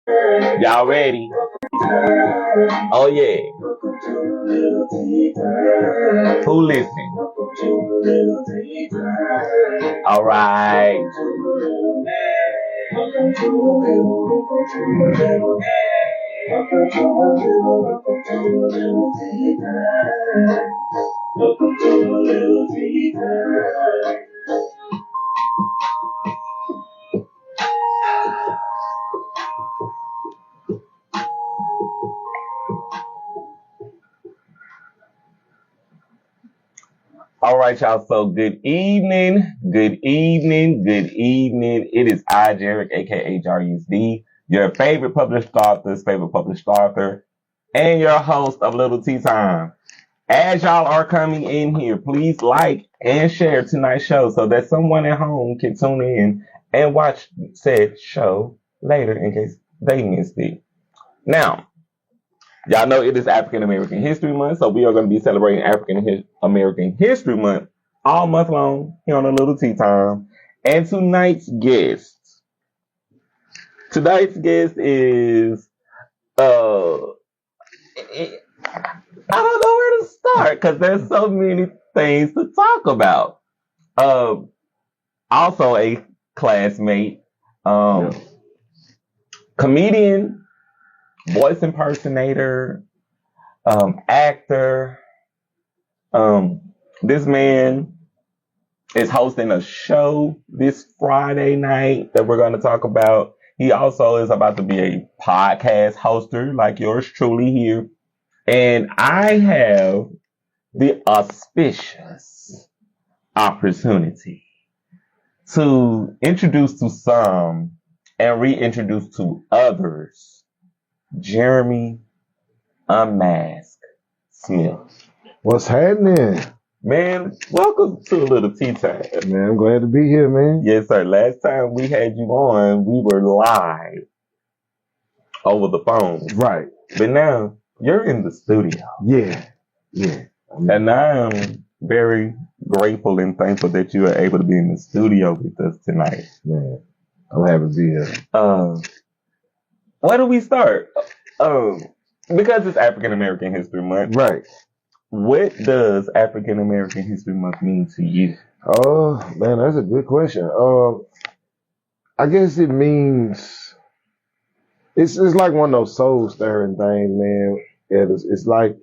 Y'all ready? Oh yeah. Who listening? All right. All right, y'all. So good evening, good evening, good evening. It is I, Jerrick, aka JRUSD, your favorite published author, and your host of Little Tea Time. As y'all are coming in here, please like and share tonight's show so that someone at home can tune in and watch said show later in case they missed it. Now, y'all know it is African American History Month, so we are going to be celebrating African American History Month all month long here on A Little Tea Time. And tonight's guest is, I don't know where to start because there's so many things to talk about. Also a classmate, comedian, voice impersonator, actor. This man is hosting a show this Friday night that we're going to talk about. He also is about to be a podcast hoster like yours truly here. And I have the auspicious opportunity to introduce to some and reintroduce to others Jeremy Unmasked Smith. What's happening? Man, welcome to A Little Tea Time. Man, I'm glad to be here, man. Yes, sir. Last time we had you on, we were live over the phone. Right. But now, you're in the studio. Yeah. And I am very grateful and thankful that you are able to be in the studio with us tonight. Man, I'm happy to be here. Where do we start? Because it's African American History Month. Right. What does African American History Month mean to you? Oh, man, that's a good question. I guess it means it's like one of those soul stirring things, man. It's like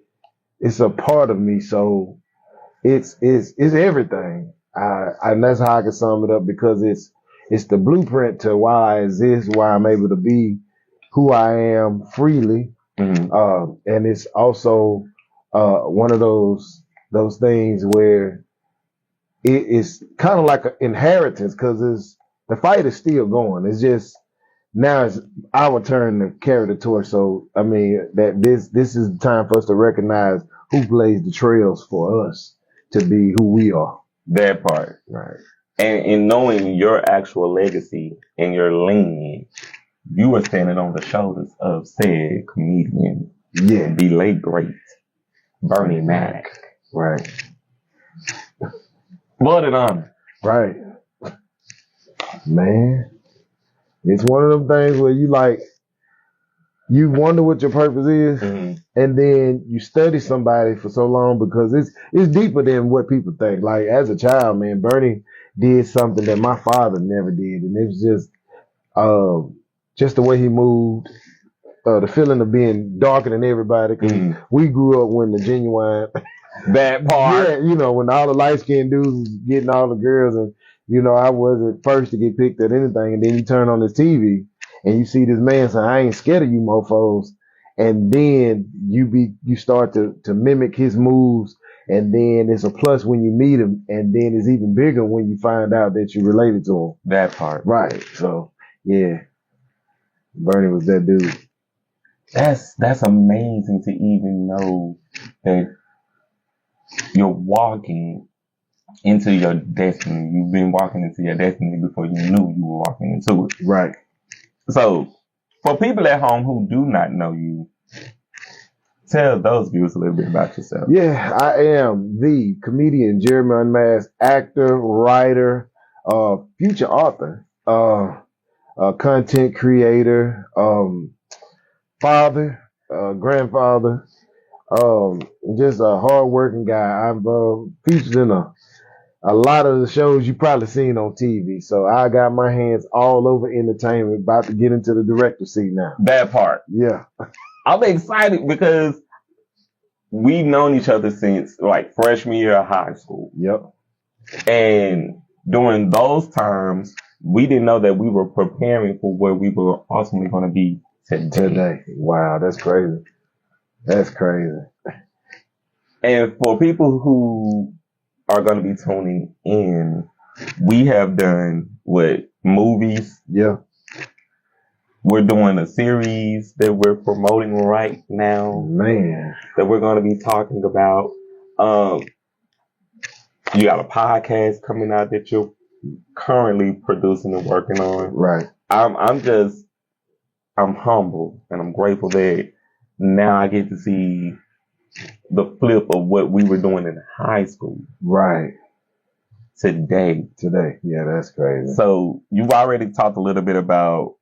it's a part of me, so it's everything. And that's how I can sum it up because it's the blueprint to why I exist, why I'm able to be who I am freely. Mm-hmm. And it's also one of those things where it's kind of like an inheritance because the fight is still going. It's just now it's our turn to carry the torch. So I mean that this is the time for us to recognize who blazed the trails for us to be who we are. That part. Right. And in knowing your actual legacy and your lineage, you are standing on the shoulders of said comedian, the late great Bernie Mac. Right. What an honor. Right. Man, it's one of them things where you wonder what your purpose is, mm-hmm. and then you study somebody for so long because it's deeper than what people think. Like as a child, man, Bernie did something that my father never did, and it was just the way he moved, the feeling of being darker than everybody. Cause we grew up when the genuine, that part, yeah, when all the light skinned dudes was getting all the girls, and I wasn't first to get picked at anything, and then you turn on this TV. And you see this man saying, I ain't scared of you mofos. And then you start to mimic his moves. And then it's a plus when you meet him. And then it's even bigger when you find out that you related to him. That part. Right. So, yeah. Bernie was that dude. That's amazing to even know that you're walking into your destiny. You've been walking into your destiny before you knew you were walking into it. Right. So, for people at home who do not know you, tell those viewers a little bit about yourself. Yeah, I am the comedian Jeremy Unmasked, actor, writer, future author. content creator, father, grandfather, just a hardworking guy. I've featured in a lot of the shows you probably seen on TV. So I got my hands all over entertainment, about to get into the director seat now. That part. Yeah. I'm excited because we've known each other since like freshman year of high school. Yep. And during those times, we didn't know that we were preparing for where we were ultimately going to be today. Wow, that's crazy. That's crazy. And for people who are going to be tuning in, we have done movies. Yeah. We're doing a series that we're promoting right now. Man. That we're going to be talking about. You got a podcast coming out that you're currently producing and working on. Right. I'm humble and I'm grateful that now I get to see the flip of what we were doing in high school. Right. Today. Yeah, that's crazy. So you've already talked a little bit about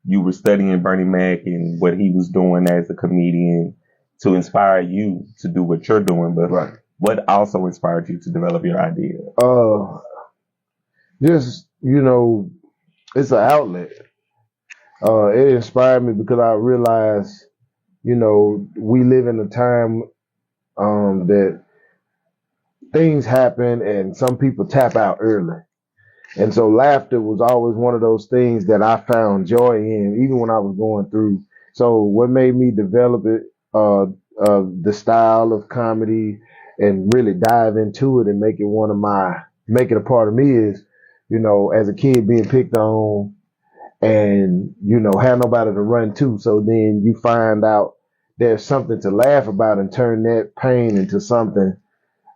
you were studying Bernie Mac and what he was doing as a comedian to inspire you to do what you're doing. But right. What also inspired you to develop your idea? Just, it's an outlet. It inspired me because I realized, we live in a time that things happen and some people tap out early. And so laughter was always one of those things that I found joy in, even when I was going through. So what made me develop it, the style of comedy and really dive into it and make it a part of me is, as a kid being picked on and, have nobody to run to. So then you find out there's something to laugh about and turn that pain into something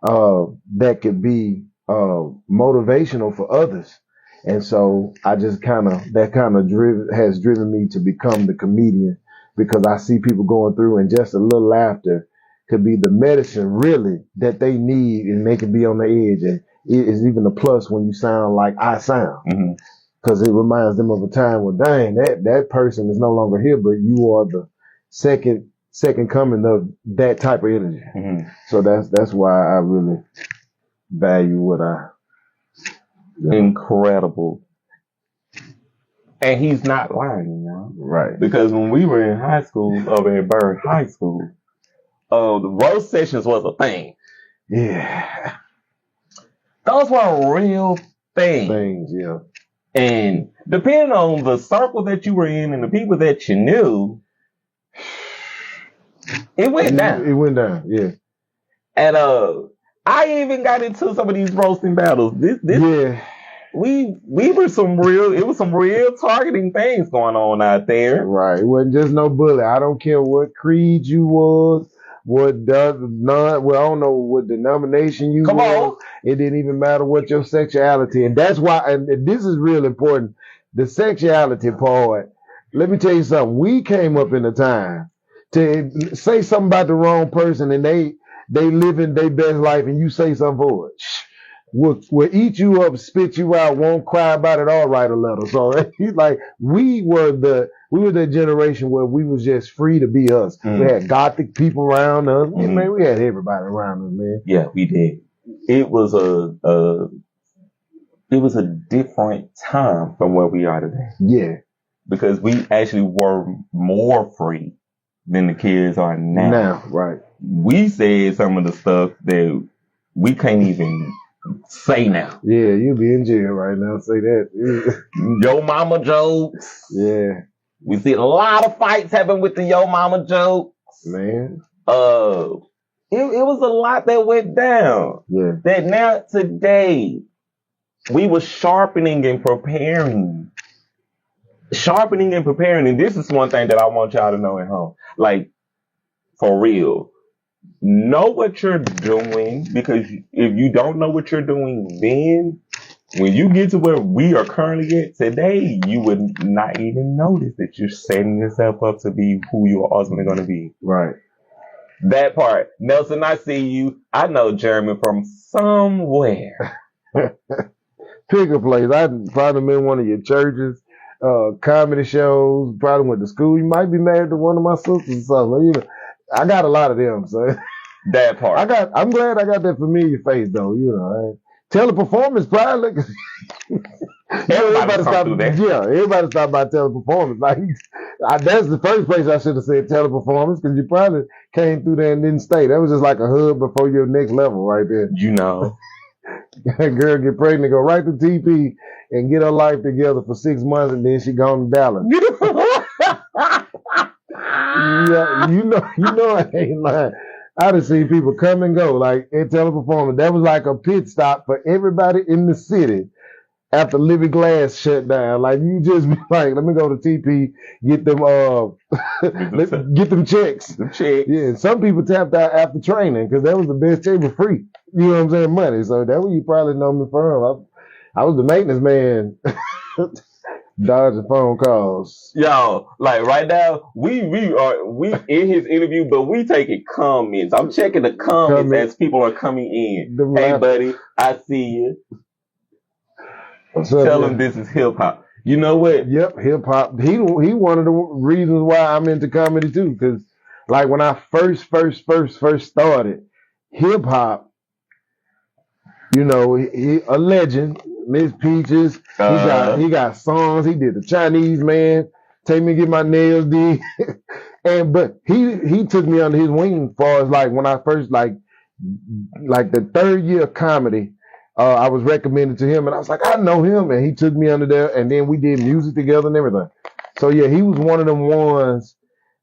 that could be motivational for others. And so I just has driven me to become the comedian, because I see people going through and just a little laughter could be the medicine really that they need, and they can be on the edge. And it is even a plus when you sound like I sound, because it reminds them of a time where, dang, that person is no longer here, but you are the second coming of that type of energy. So that's why I really value what I. Incredible. And he's not lying, Right. Because when we were in high school, over at Bird High School, the roast sessions was a thing. Yeah. Those were a real thing. Yeah. And depending on the circle that you were in and the people that you knew, it went down. It went down, yeah. And I even got into some of these roasting battles. Yeah. We were it was some real targeting things going on out there. Right. It wasn't just no bully. I don't care what creed you was, I don't know what denomination you was. It didn't even matter what your sexuality. And that's why, and this is real important, the sexuality part. Let me tell you something. We came up in a time to say something about the wrong person and they living their best life and you say something for it. We'll eat you up, spit you out, won't cry about it, all right a little. So he's like, we were the generation where we was just free to be us. We had gothic people around us. Man, we had everybody around us, man. Yeah, we did. It was a different time from where we are today. Yeah. Because we actually were more free than the kids are now. Now, right. We said some of the stuff that we can't even say now. Yeah, you'll be in jail right now. Say that. Yo mama jokes. Yeah. We see a lot of fights happen with the yo mama jokes. Man. It was a lot that went down. Yeah. That now today we were sharpening and preparing. And this is one thing that I want y'all to know at home. Like, for real. Know what you're doing, because if you don't know what you're doing then, when you get to where we are currently at today, you would not even notice that you're setting yourself up to be who you are ultimately going to be. Right. That part. Nelson, I see you. I know Jeremy from somewhere. Pick a place. I'd probably been one of your churches. comedy shows, probably went to school. You might be married to one of my sisters or something. You know, I got a lot of them, so That part. I'm glad I got that familiar face though, you know. Teleperformance probably. Everybody come through that. Yeah, everybody stop by Teleperformance. Like that's the first place I should have said Teleperformance, because you probably came through there and didn't stay. That was just like a hub before your next level right there. You know. That girl get pregnant, go right to TP and get her life together for 6 months, and then she gone to Dallas. Yeah, you know I ain't lying. I done seen people come and go, like in Teleperformance. That was like a pit stop for everybody in the city after Livy Glass shut down. Like, you just be like, let me go to TP, get them get them checks. The checks. Yeah, and some people tapped out after training because that was the best check for free. You know what I'm saying? Money. So that's what you probably know me from. I was the maintenance man. Dodging phone calls. Yo, like right now, we in his interview, but we taking comments. I'm checking the comments as people are coming in. Hey, buddy, I see you. Tell him this is hip hop. You know what? Yep, hip hop. He one of the reasons why I'm into comedy too. Because like when I first started, hip hop, you know, he a legend. Miss Peaches, he got songs. He did the Chinese Man, take me get my nails did, but he took me under his wing as far as like when I first like the third year of comedy. I was recommended to him, and I was like, I know him, and he took me under there, and then we did music together and everything. So yeah, he was one of them ones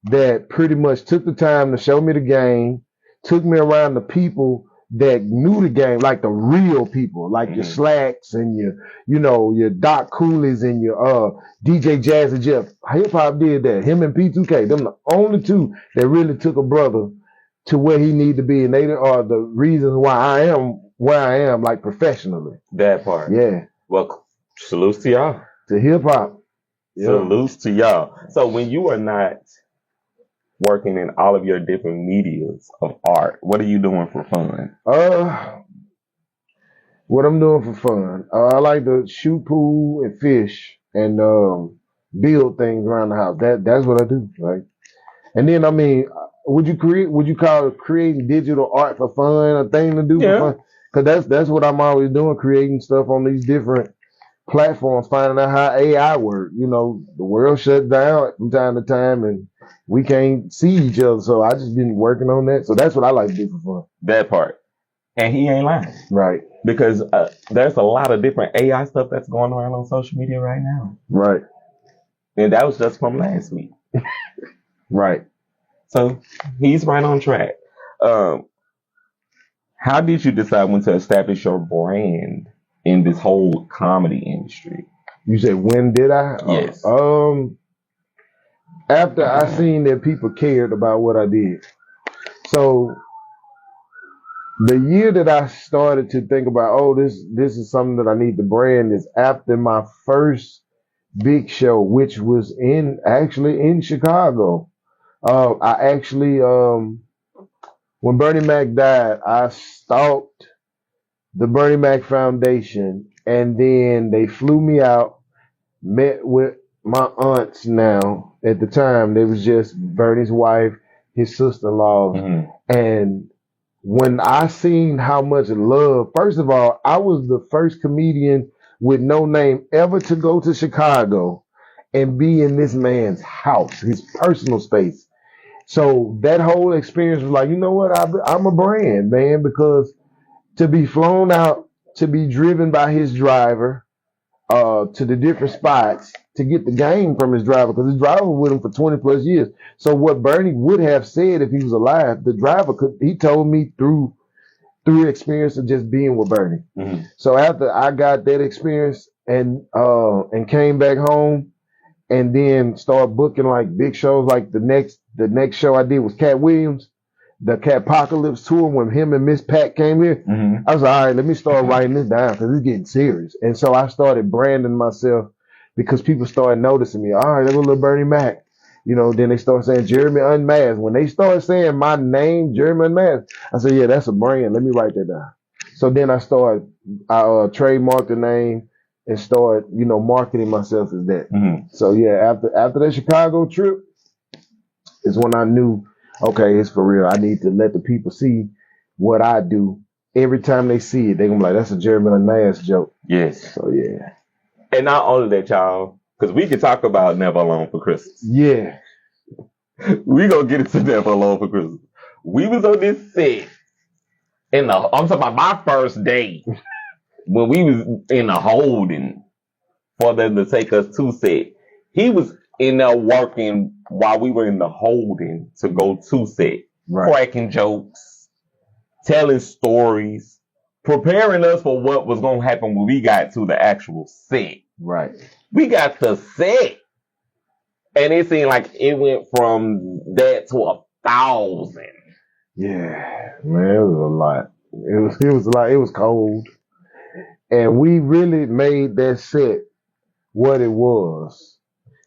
that pretty much took the time to show me the game, took me around the people that knew the game, like the real people, like your Slacks and your Doc Coolies and your DJ Jazzy Jeff. Hip hop did that. Him and P2K, them the only two that really took a brother to where he need to be, and they are the reasons why I am where I am, like professionally. That part. Yeah. Well, salutes to y'all. To hip hop. Yeah. Salutes to y'all. So when you are not working in all of your different medias of art, what are you doing for fun? What I'm doing for fun, I like to shoot pool and fish and build things around the house. That's what I do. Like, and then I mean, would you call creating digital art for fun a thing to do for fun? Because that's what I'm always doing, creating stuff on these different platforms, finding out how AI works. You know, the world shut down from time to time, and we can't see each other. So I just been working on that. So that's what I like to do for fun. That part. And he ain't lying. Right. Because there's a lot of different AI stuff that's going around on social media right now. Right. And that was just from last week. Right. So he's right on track. How did you decide when to establish your brand in this whole comedy industry? You said, when did I? Yes. After I seen that people cared about what I did. So the year that I started to think about, this is something that I need to brand, is after my first big show, which was actually in Chicago. I actually, when Bernie Mac died, I stalked the Bernie Mac Foundation, and then they flew me out, met with my aunts now. At the time, they was just Bernie's wife, his sister-in-law, and when I seen how much love, first of all, I was the first comedian with no name ever to go to Chicago and be in this man's house, his personal space. So that whole experience was like, you know what? I'm a brand, man, because to be flown out, to be driven by his driver, to the different spots, to get the game from his driver, because his driver was with him for 20 plus years. So what Bernie would have said if he was alive, the driver he told me through experience of just being with Bernie. So after I got that experience and came back home, and then started booking like big shows, like the next show I did was Cat Williams, the Catpocalypse tour, when him and Miss Pat came here. I was like, all right, let me start writing this down because it's getting serious. And so I started branding myself because people started noticing me. All right, there goes little Bernie Mac. You know, then they started saying Jeremy Unmasked. When they started saying my name, Jeremy Unmasked, I said, yeah, that's a brand. Let me write that down. So then I trademarked the name, and start, marketing myself as that. Mm-hmm. So yeah, after that Chicago trip is when I knew, okay, it's for real. I need to let the people see what I do. Every time they see it, they're gonna be like, that's a Jeremy Unmasked joke. Yes. So yeah. And not only that, y'all, because we can talk about Never Alone for Christmas. Yeah. We gonna get into Never Alone for Christmas. We was on this set I'm talking about my first day when we was in the holding for them to take us to set. He was in there working while we were in the holding to go to set, cracking jokes, telling stories, preparing us for what was gonna happen when we got to the actual set. Right. We got the set, and it seemed like it went from that to 1,000. Yeah, man, it was a lot. It was a lot. It was cold, and we really made that set what it was.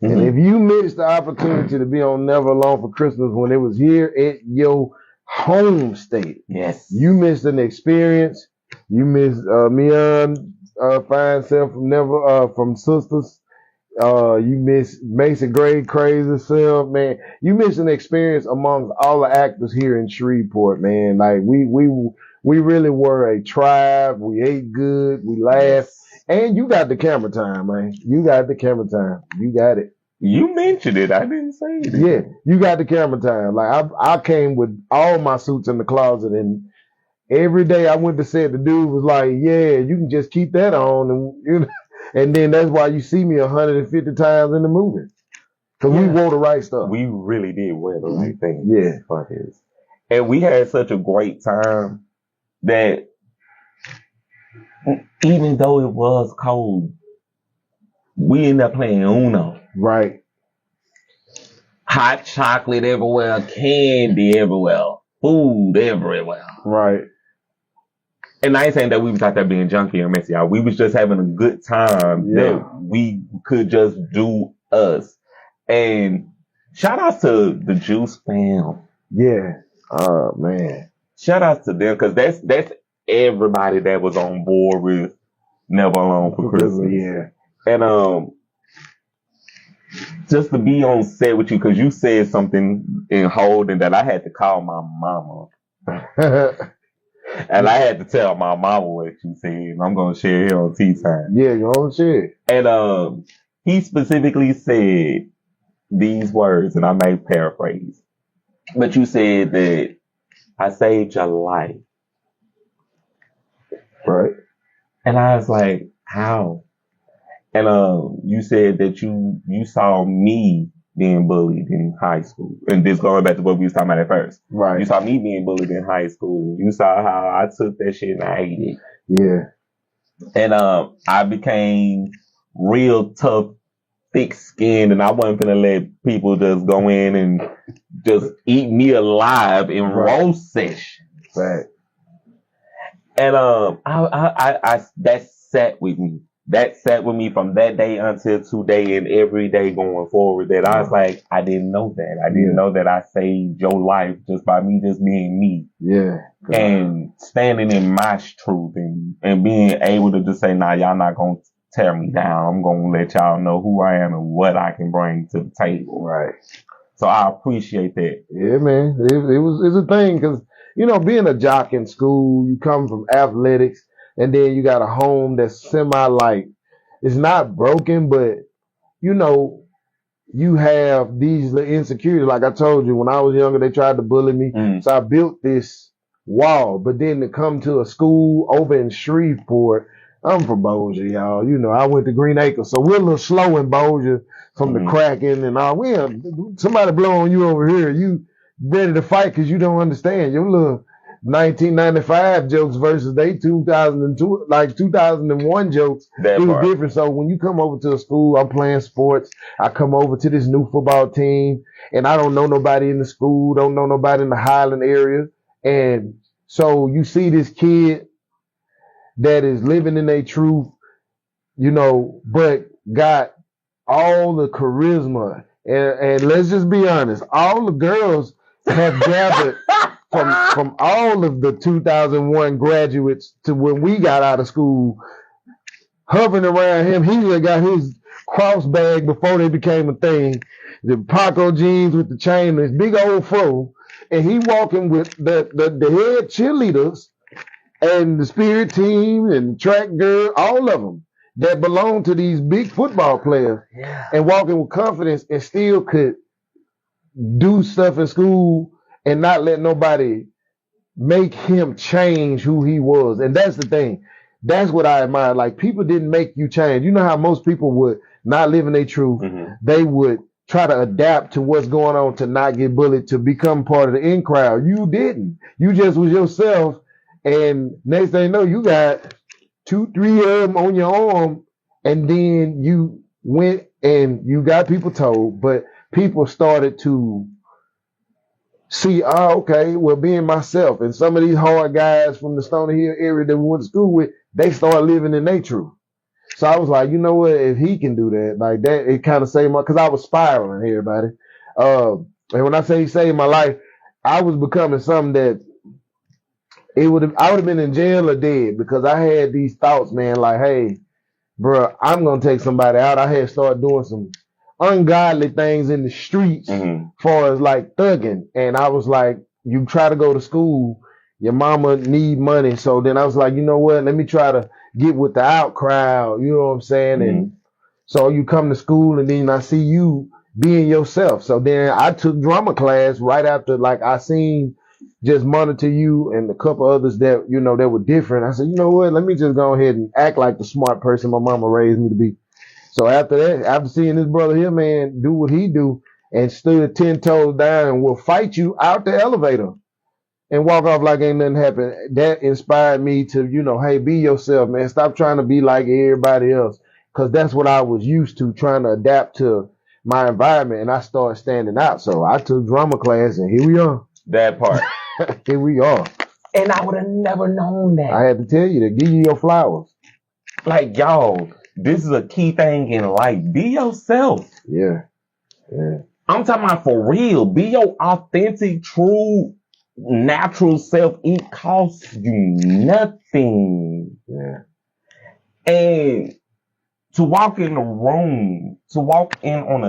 Mm-hmm. And if you missed the opportunity to be on Never Alone for Christmas when it was here at your home state, yes, you missed an experience. You missed Mian fine self from Sisters. You miss Mason Gray crazy self, man. You miss an experience amongst all the actors here in Shreveport, man. Like we really were a tribe. We ate good, we laughed, and you got the camera time, man. You got the camera time. You got it. You mentioned it. I didn't say it. Yeah, you got the camera time. Like I came with all my suits in the closet, and every day I went to set, the dude was like, "Yeah, you can just keep that on," and and then that's why you see me 150 times in the movie. Because we wore the right stuff. We really did wear the right things. Yeah. For this. And we had such a great time that even though it was cold, we ended up playing Uno. Right. Hot chocolate everywhere, candy everywhere, food everywhere. Right. And I ain't saying that we was out there being junky or messy, y'all. We was just having a good time that we could just do us. And shout out to the Juice fam. Yeah. Oh man. Shout out to them because that's everybody that was on board with Never Alone for Christmas. Yeah. And just to be on set with you because you said something in holding that I had to call my mama. And I had to tell my mama what you said, and I'm gonna share it on Tea Time. Yeah, go on, share. And he specifically said these words, and I may paraphrase, but you said that I saved your life, right? And I was like, how? And you said that you saw me being bullied in high school. And this going back to what we was talking about at first. Right. You saw me being bullied in high school. You saw how I took that shit and I hated it. Yeah. And I became real tough, thick-skinned, and I wasn't gonna let people just go in and just eat me alive in roast sessions. Right. And I that sat with me. That sat with me from that day until today and every day going forward. That I was like, I didn't know that. I didn't know that I saved your life just by me just being me. Yeah. And standing in my truth and being able to just say, nah, y'all not gonna tear me down. I'm gonna let y'all know who I am and what I can bring to the table. Right. So I appreciate that. Yeah, man. It's a thing because, you know, being a jock in school, you come from athletics. And then you got a home that's semi it's not broken, but you know, you have these insecurities. Like I told you, when I was younger, they tried to bully me. So I built this wall. But then to come to a school over in Shreveport, I'm from Bossier, y'all. You know, I went to Green Acres. So we're a little slow in Bossier from the cracking and all. Somebody blow on you over here. You ready to fight because you don't understand. Your little 1995 jokes versus they 2002, like 2001 jokes. It was different. So when you come over to a school, I'm playing sports. I come over to this new football team and I don't know nobody in the school, don't know nobody in the Highland area. And so you see this kid that is living in their truth, you know, but got all the charisma. And let's just be honest, all the girls have gathered from all of the 2001 graduates to when we got out of school, hovering around him. He just got his cross bag before they became a thing. The Paco jeans with the chain, this big old fro, and he walking with the head cheerleaders and the spirit team and the track girl, all of them that belong to these big football players, and walking with confidence and still could do stuff in school and not let nobody make him change who he was. And that's the thing. That's what I admire. Like, people didn't make you change. You know how most people would not live in their truth. Mm-hmm. They would try to adapt to what's going on to not get bullied, to become part of the in crowd. You didn't. You just was yourself. And next thing you know, you got 2, 3 of them on your arm. And then you went and you got people told. But people started to see, okay, well, being myself. And some of these hard guys from the Stony Hill area that we went to school with, they started living in their truth. So I was like, you know what, if he can do that, like that, it kind of saved my, because I was spiraling, everybody. And when I say he saved my life, I was becoming something that I would have been in jail or dead, because I had these thoughts, man, like, hey, bro, I'm going to take somebody out. I had started doing some ungodly things in the streets, far as like thugging. And I was like, you try to go to school, your mama need money. So then I was like, you know what, let me try to get with the out crowd, you know what I'm saying? And so you come to school and then I see you being yourself. So then I took drama class right after, like, I seen just monitor you and a couple others that, you know, that were different. I said, you know what, let me just go ahead and act like the smart person my mama raised me to be. So after that, after seeing this brother here, man, do what he do and stood 10 toes down and will fight you out the elevator and walk off like ain't nothing happened, that inspired me to, you know, hey, be yourself, man. Stop trying to be like everybody else, because that's what I was used to, trying to adapt to my environment, and I started standing out. So I took drama class, and here we are. That part. Here we are. And I would have never known that. I had to tell you to give you your flowers. Like, y'all, this is a key thing in life. Be yourself. Yeah. I'm talking about for real. Be your authentic, true, natural self. It costs you nothing. Yeah. And to walk in a room, on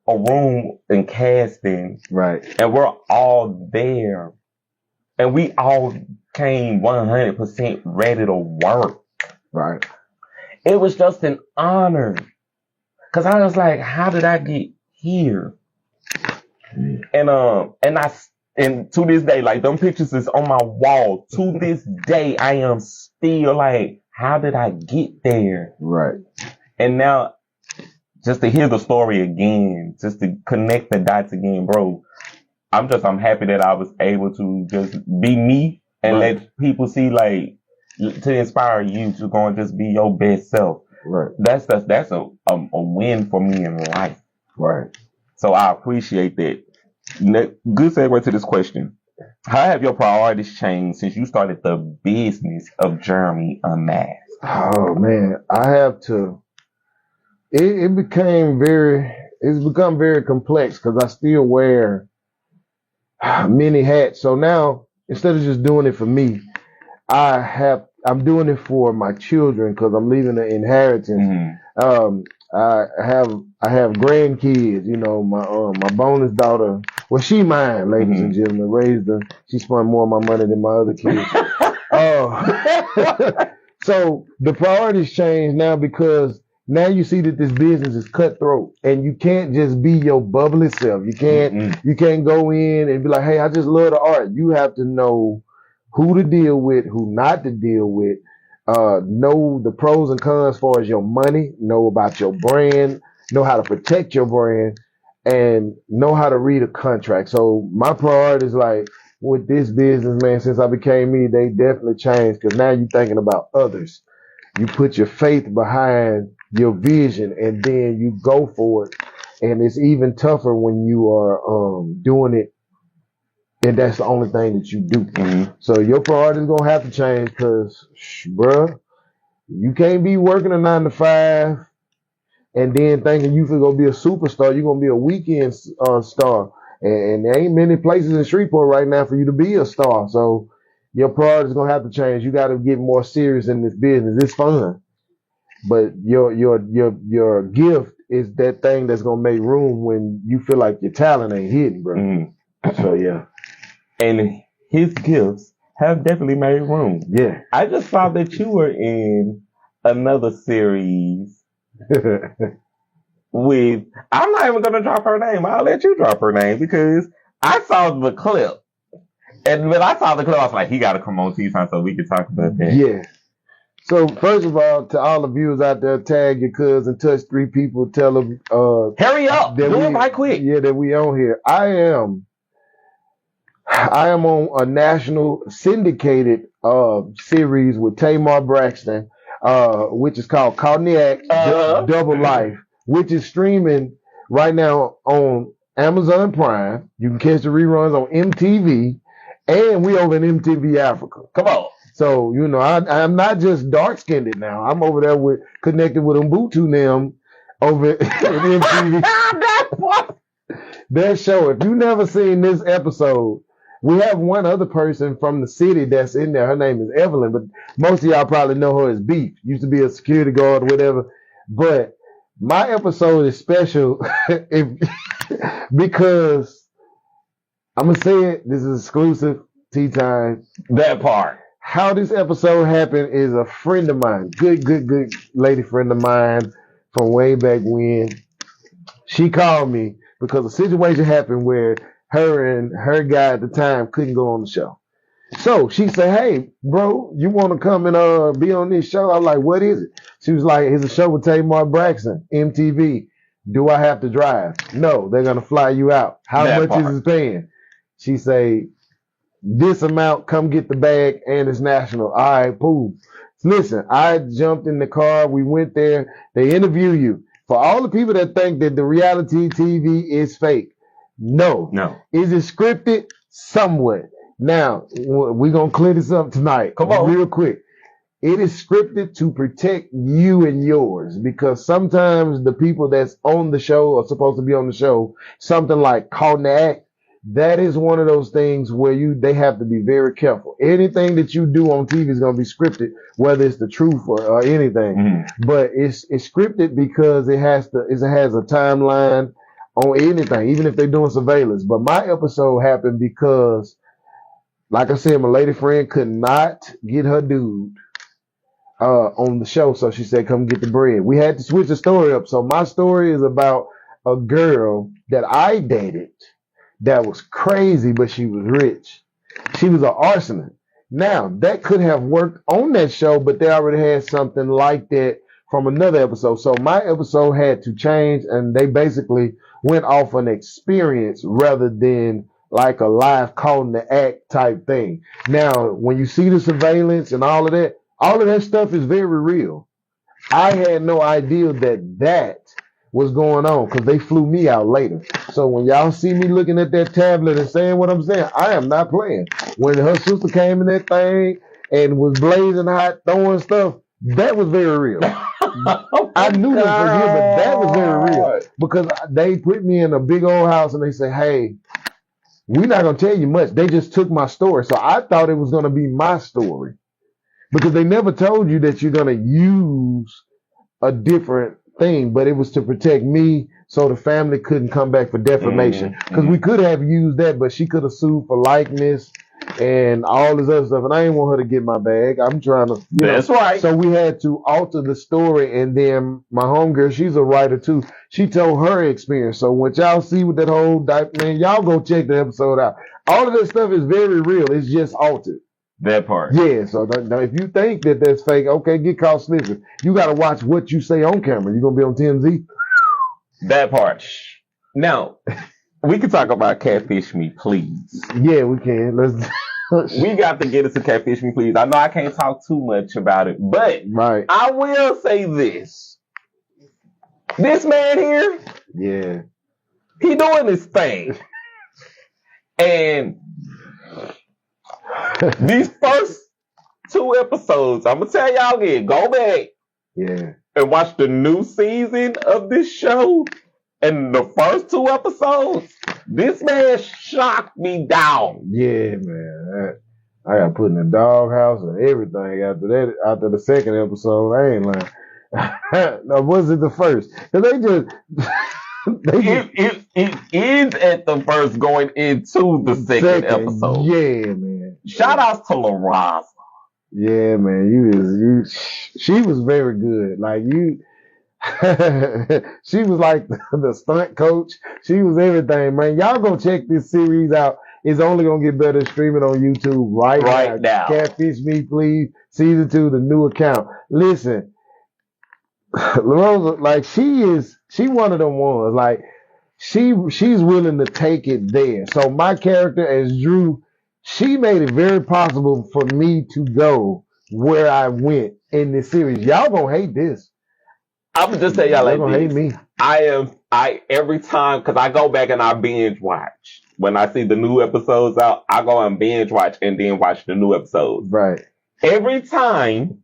a room in casting, right? And we're all there, and we all came 100% ready to work, right? It was just an honor, cause I was like, how did I get here? And to this day, like, them pictures is on my wall. To this day, I am still like, how did I get there? Right. And now, just to hear the story again, just to connect the dots again, bro, I'm happy that I was able to just be me and let people see, like, to inspire you to go and just be your best self. Right. That's a win for me in life. Right. So I appreciate that. Good segue to this question. How have your priorities changed since you started the business of Jeremy Unmasked? Oh man, I have to. It's become very complex, because I still wear many hats. So now, instead of just doing it for me, I'm doing it for my children, because I'm leaving an inheritance. I have grandkids, you know, my bonus daughter. Well, she mine, ladies and gentlemen. Raised her. She spent more of my money than my other kids. So the priorities change now, because now you see that this business is cutthroat, and you can't just be your bubbly self. You can't go in and be like, hey, I just love the art. You have to know who to deal with, who not to deal with. Know the pros and cons as far as your money, know about your brand, know how to protect your brand, and know how to read a contract. So my priorities, like, with this business, man, since I became me, they definitely changed, because now you're thinking about others. You put your faith behind your vision, and then you go for it. And it's even tougher when you are doing it, and that's the only thing that you do. So your priorities gonna have to change, because, bruh, you can't be working a 9 to 5 and then thinking you gonna be a superstar. You're gonna be a weekend star, and there ain't many places in Shreveport right now for you to be a star. So your priorities gonna have to change. You got to get more serious in this business. It's fun. but your gift is that thing that's gonna make room when you feel like your talent ain't hidden, bro. So yeah, And his gifts have definitely made room. yeah. I just saw that you were in another series with, I'm not even gonna drop her name. I'll let you drop her name because I saw the clip. And when I saw the clip, I was like, he gotta come on Tea Time so we can talk about that. Yeah. So first of all, to all the viewers out there, tag your cousin, touch 3 people, tell them hurry up, that do we, it right quick. Yeah, that we on here. I am on a national syndicated series with Tamar Braxton, which is called Cognac Double Life, which is streaming right now on Amazon Prime. You can catch the reruns on MTV, and we over in MTV Africa. Come on. So, you know, I'm not just dark skinned now. I'm over there connected with Ubuntu them over at MTV. That show, if you never seen this episode, we have one other person from the city that's in there. Her name is Evelyn, but most of y'all probably know her as Beef. Used to be a security guard or whatever. But my episode is special because I'm going to say it. This is exclusive Tea Time. That part. How this episode happened is a friend of mine, good lady friend of mine from way back when. She called me because a situation happened where her and her guy at the time couldn't go on the show. So she said, "Hey, bro, you want to come and be on this show?" I was like, "What is it?" She was like, "It's a show with Tamar Braxton, MTV. Do I have to drive?" "No, they're gonna fly you out." "How much is it paying?" She say, "This amount, come get the bag, and it's national." All right, cool. Listen, I jumped in the car. We went there. They interview you. For all the people that think that the reality TV is fake, no. Is it scripted? Somewhat. Now, we're going to clear this up tonight. Come on. Real quick. It is scripted to protect you and yours because sometimes the people that's on the show are supposed to be on the show, something like caught in the act. That is one of those things where they have to be very careful. Anything that you do on TV is going to be scripted, whether it's the truth or anything. But it's scripted because it has a timeline on anything, even if they're doing surveillance. But my episode happened because, like I said, my lady friend could not get her dude on the show, so she said, "Come get the bread." We had to switch the story up. So my story is about a girl that I dated that was crazy, but she was rich. She was an arsonist. Now, that could have worked on that show, but they already had something like that from another episode. So my episode had to change, and they basically went off an experience rather than like a live caught in the act type thing. Now, when you see the surveillance and all of that stuff is very real. I had no idea that was going on because they flew me out later. So when y'all see me looking at that tablet and saying what I'm saying, I am not playing. When her sister came in that thing and was blazing hot, throwing stuff, that was very real. I knew this was real, but that was very real because they put me in a big old house and they say, "Hey, we're not going to tell you much." They just took my story. So I thought it was going to be my story because they never told you that you're going to use a different thing, but it was to protect me so the family couldn't come back for defamation because we could have used that, but she could have sued for likeness and all this other stuff, and I didn't want her to get my bag. I'm trying to, That's right. So we had to alter the story, and then my homegirl, she's a writer too. She told her experience. So what y'all see with that whole man, y'all go check the episode out. All of that stuff is very real. It's just altered. That part. Yeah, so now if you think that that's fake, okay, get caught slipping. You got to watch what you say on camera. You're going to be on TMZ? That part. Now, we can talk about Catfish Me, please. Yeah, we can. We got to get into Catfish Me, please. I know I can't talk too much about it, but I will say this. This man here, yeah, he doing his thing. And these first 2 episodes, I'm going to tell y'all again, go back and watch the new season of this show. And the first 2 episodes, this man shocked me down. Yeah, man. I got put in the doghouse and everything after the second episode. I ain't lying. No, was it the first? Because they just It ends at the first going into the second episode. Yeah, man. Shout outs to LaRaza. Yeah, man. She was very good. Like you. She was like the stunt coach. She was everything, man. Y'all go check this series out. It's only gonna get better streaming on YouTube right now. Catfish Me, please. Season 2, the new account. Listen, LaRosa, like she one of them ones. Like she's willing to take it there. So my character as Drew, she made it very possible for me to go where I went in this series. Y'all gonna hate this. I'm gonna just tell y'all like gonna hate me. I every time, because I go back and I binge watch. When I see the new episodes out, I go and binge watch and then watch the new episodes. Right. Every time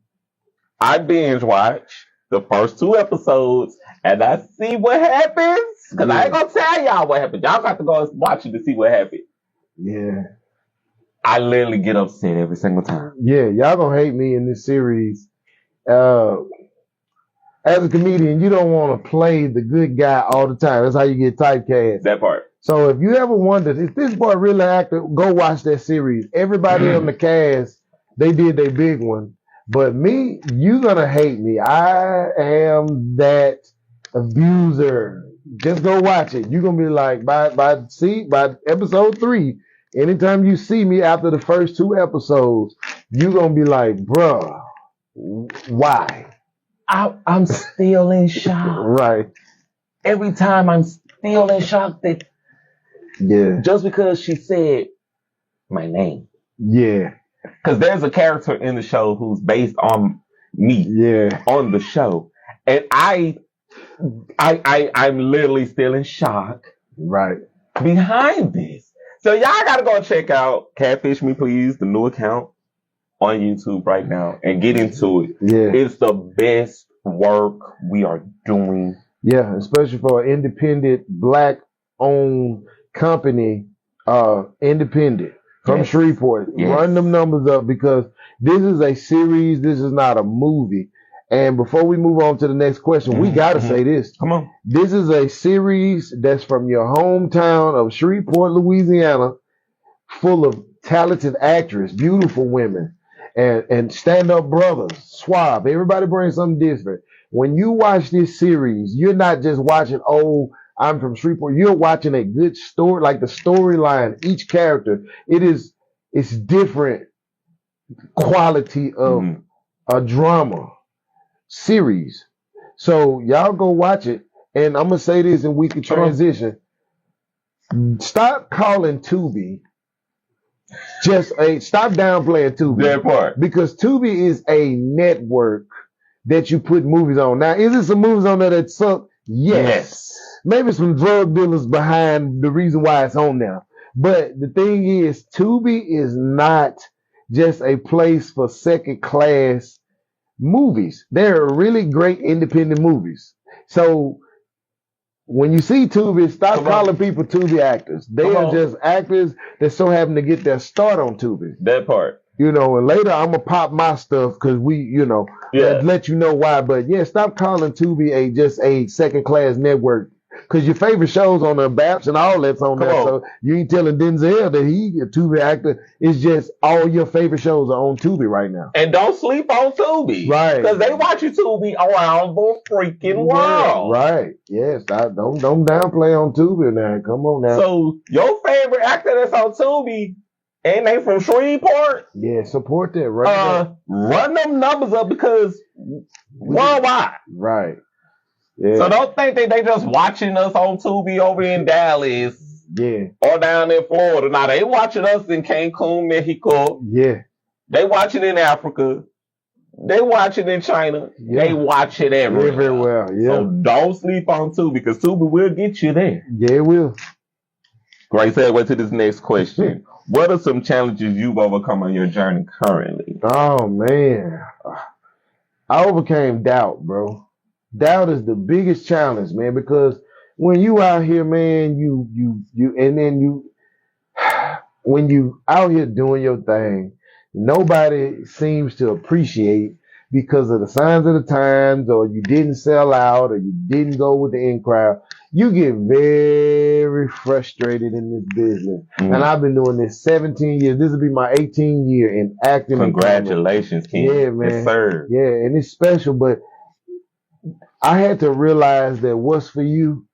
I binge watch the first 2 episodes and I see what happens, because I ain't gonna tell y'all what happened. Y'all got to go and watch it to see what happened. Yeah. I literally get upset every single time. Yeah, y'all gonna hate me in this series. As a comedian, you don't want to play the good guy all the time. That's how you get typecast. That part. So if you ever wondered, if this boy really acted, go watch that series. Everybody on the cast, they did their big one. But me, you gonna hate me. I am that abuser. Just go watch it. You're gonna be like, by episode 3, anytime you see me after the first 2 episodes, you're gonna be like, bruh, why? I'm still in shock. Right. Every time I'm still in shock that just because she said my name. Yeah. Because there's a character in the show who's based on me on the show. And I'm literally still in shock. Right. Behind this. So y'all gotta go check out Catfish Me, please, the new account on YouTube right now and get into it. Yeah. It's the best work we are doing. Yeah, especially for an independent, black-owned company, independent from Shreveport. Run them numbers up because this is a series. This is not a movie. And before we move on to the next question, we got to say this. Come on. This is a series that's from your hometown of Shreveport, Louisiana, full of talented actors, beautiful women. And stand-up brothers, Swab. Everybody brings something different. When you watch this series, you're not just watching, I'm from Shreveport. You're watching a good story, like the storyline, each character. It's different quality of a drama series. So y'all go watch it. And I'm going to say this and we can transition. Stop calling Tubi stop downplaying Tubi. That part. Because Tubi is a network that you put movies on. Now, is there some movies on there that suck? Yes. Maybe some drug dealers behind the reason why it's on there. But the thing is, Tubi is not just a place for second class movies. There are really great independent movies. So when you see Tubi, stop calling people Tubi actors. They are just actors that so happen to get their start on Tubi. That part. You know, and later I'm going to pop my stuff because let you know why. But yeah, stop calling Tubi just a second class network. Because your favorite shows on the Baps and all that's on there. So you ain't telling Denzel that he a Tubi actor. It's just all your favorite shows are on Tubi right now. And don't sleep on Tubi. Right. Because they watch you Tubi around the freaking world. Right. Yes. Don't downplay on Tubi now. Come on now. So your favorite actor that's on Tubi, ain't they from Shreveport? Yeah, support that. Right. Run them numbers up because worldwide. Right. Yeah. So don't think that they just watching us on Tubi over in Dallas. Yeah. Or down in Florida. Now they watching us in Cancun, Mexico. Yeah. They watching in Africa. They watching in China. Yeah. They watch it everywhere. Everywhere. Yeah. So don't sleep on Tubi because Tubi will get you there. Yeah, it will. Great segue to this next question. What are some challenges you've overcome on your journey currently? Oh man. I overcame doubt, bro. Doubt is the biggest challenge, man, because when you out here, man, when you out here doing your thing, nobody seems to appreciate because of the signs of the times, or you didn't sell out, or you didn't go with the in crowd, you get very frustrated in this business. Mm. And I've been doing this 17 years. This will be my 18th year in acting. Congratulations, King. Yeah, man. Yes, sir. Yeah, and it's special, but I had to realize that what's for you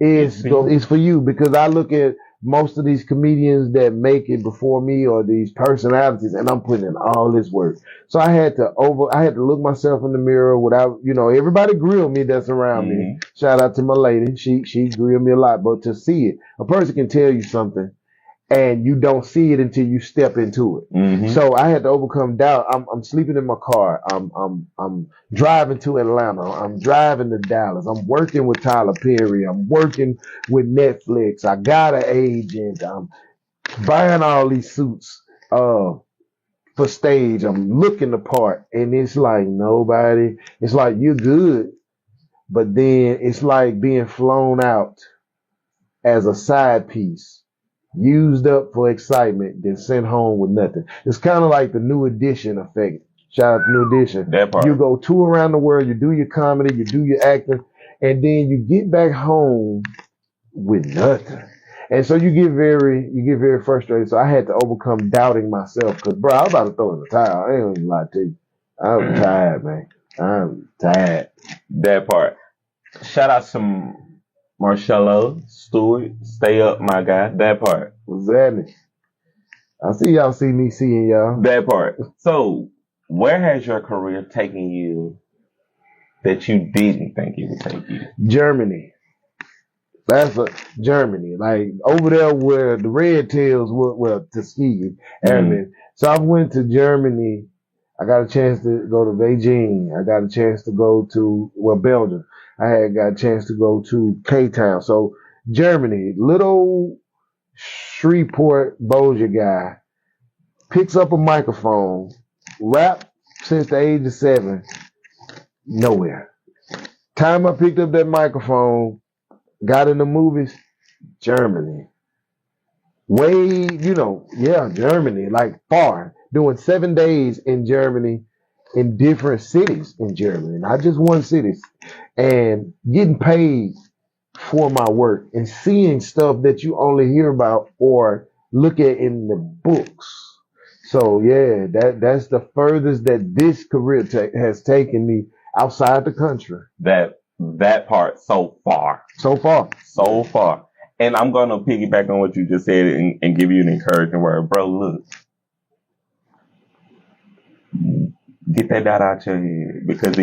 is for you, because I look at most of these comedians that make it before me, or these personalities, and I'm putting in all this work. So I had to look myself in the mirror without, everybody grilled me that's around me. Shout out to my lady. She grilled me a lot, but to see it, a person can tell you something and you don't see it until you step into it. So I had to overcome doubt. I'm sleeping in my car. I'm driving to Atlanta. I'm driving to Dallas. I'm working with Tyler Perry. I'm working with Netflix. I got an agent. I'm buying all these suits for stage. I'm looking the part, and it's like nobody. It's like you're good, but then it's like being flown out as a side piece, used up for excitement, then sent home with nothing. It's kind of like the New Edition effect. Shout out to New Edition. That part. You go tour around the world, you do your comedy, you do your acting, and then you get back home with nothing. And so you get very frustrated. So I had to overcome doubting myself, because, bro, I was about to throw in the towel. I ain't gonna lie to you. I'm tired, man. I'm tired. That part. Shout out to Marcello Stewart. Stay up, my guy. That part. What's happening? I see y'all see me seeing y'all. That part. So, where has your career taken you that you didn't think it would take you? Germany. Germany. Like over there where the Red Tails were Tuskegee Airmen. So I went to Germany. I got a chance to go to Beijing. I got a chance to go to, Belgium. I had got a chance to go to Cape Town. So Germany, little Shreveport Bossier guy picks up a microphone, rap since the age of 7, nowhere. Time I picked up that microphone, got in the movies, Germany. Germany, like far. Doing 7 days in Germany, in different cities in Germany, not just one city, and getting paid for my work and seeing stuff that you only hear about or look at in the books. So yeah, that's the furthest that this career has taken me outside the country. That part so far. And I'm gonna piggyback on what you just said and give you an encouraging word, bro. Look, get that doubt out your head, because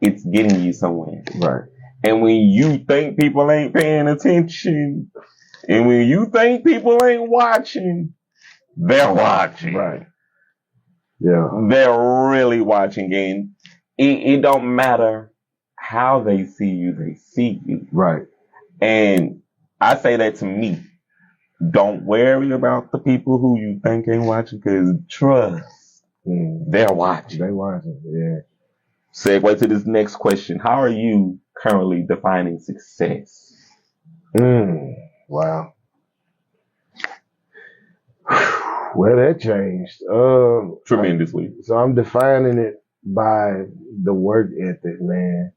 it's getting you somewhere. Right. And when you think people ain't paying attention, and when you think people ain't watching, they're watching. Right. Yeah. They're really watching. And it don't matter how they see you. Right. And I say that to me. Don't worry about the people who you think ain't watching, because trust, they're watching. They're watching, yeah. Segue to this next question. How are you currently defining success? Wow. Well, that changed. Tremendously. So I'm defining it by the work ethic, man,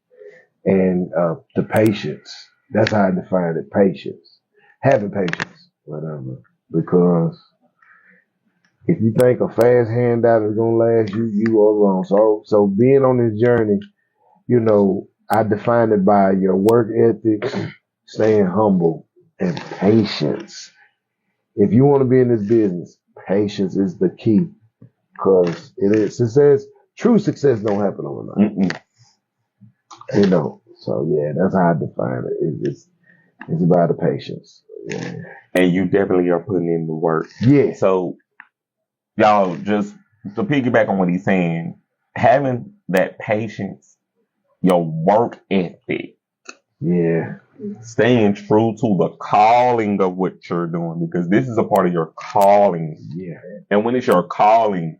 and the patience. That's how I define it. Patience. Having patience, whatever. Because if you think a fast handout is gonna last, you are wrong. So being on this journey, I define it by your work ethic, staying humble, and patience. If you want to be in this business, patience is the key, because it is success. True success don't happen overnight. So yeah, that's how I define it. It's about the patience. Yeah. And you definitely are putting in the work. Yeah. So y'all, just to piggyback on what he's saying, having that patience, your work ethic. Yeah. Staying true to the calling of what you're doing, because this is a part of your calling. Yeah. And when it's your calling,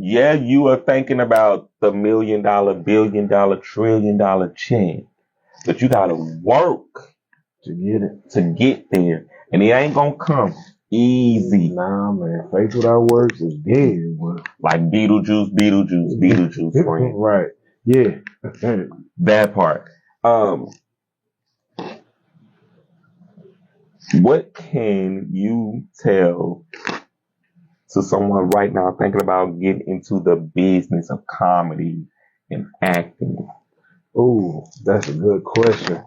yeah, you are thinking about the $1 million, $1 billion, $1 trillion check, but you gotta work to get it, to get there, and it ain't gonna come Easy. Nah, man. Faith without works is dead, boy. Like Beetlejuice, friend. Right. Yeah. That part. What can you tell to someone right now thinking about getting into the business of comedy and acting? Ooh, that's a good question.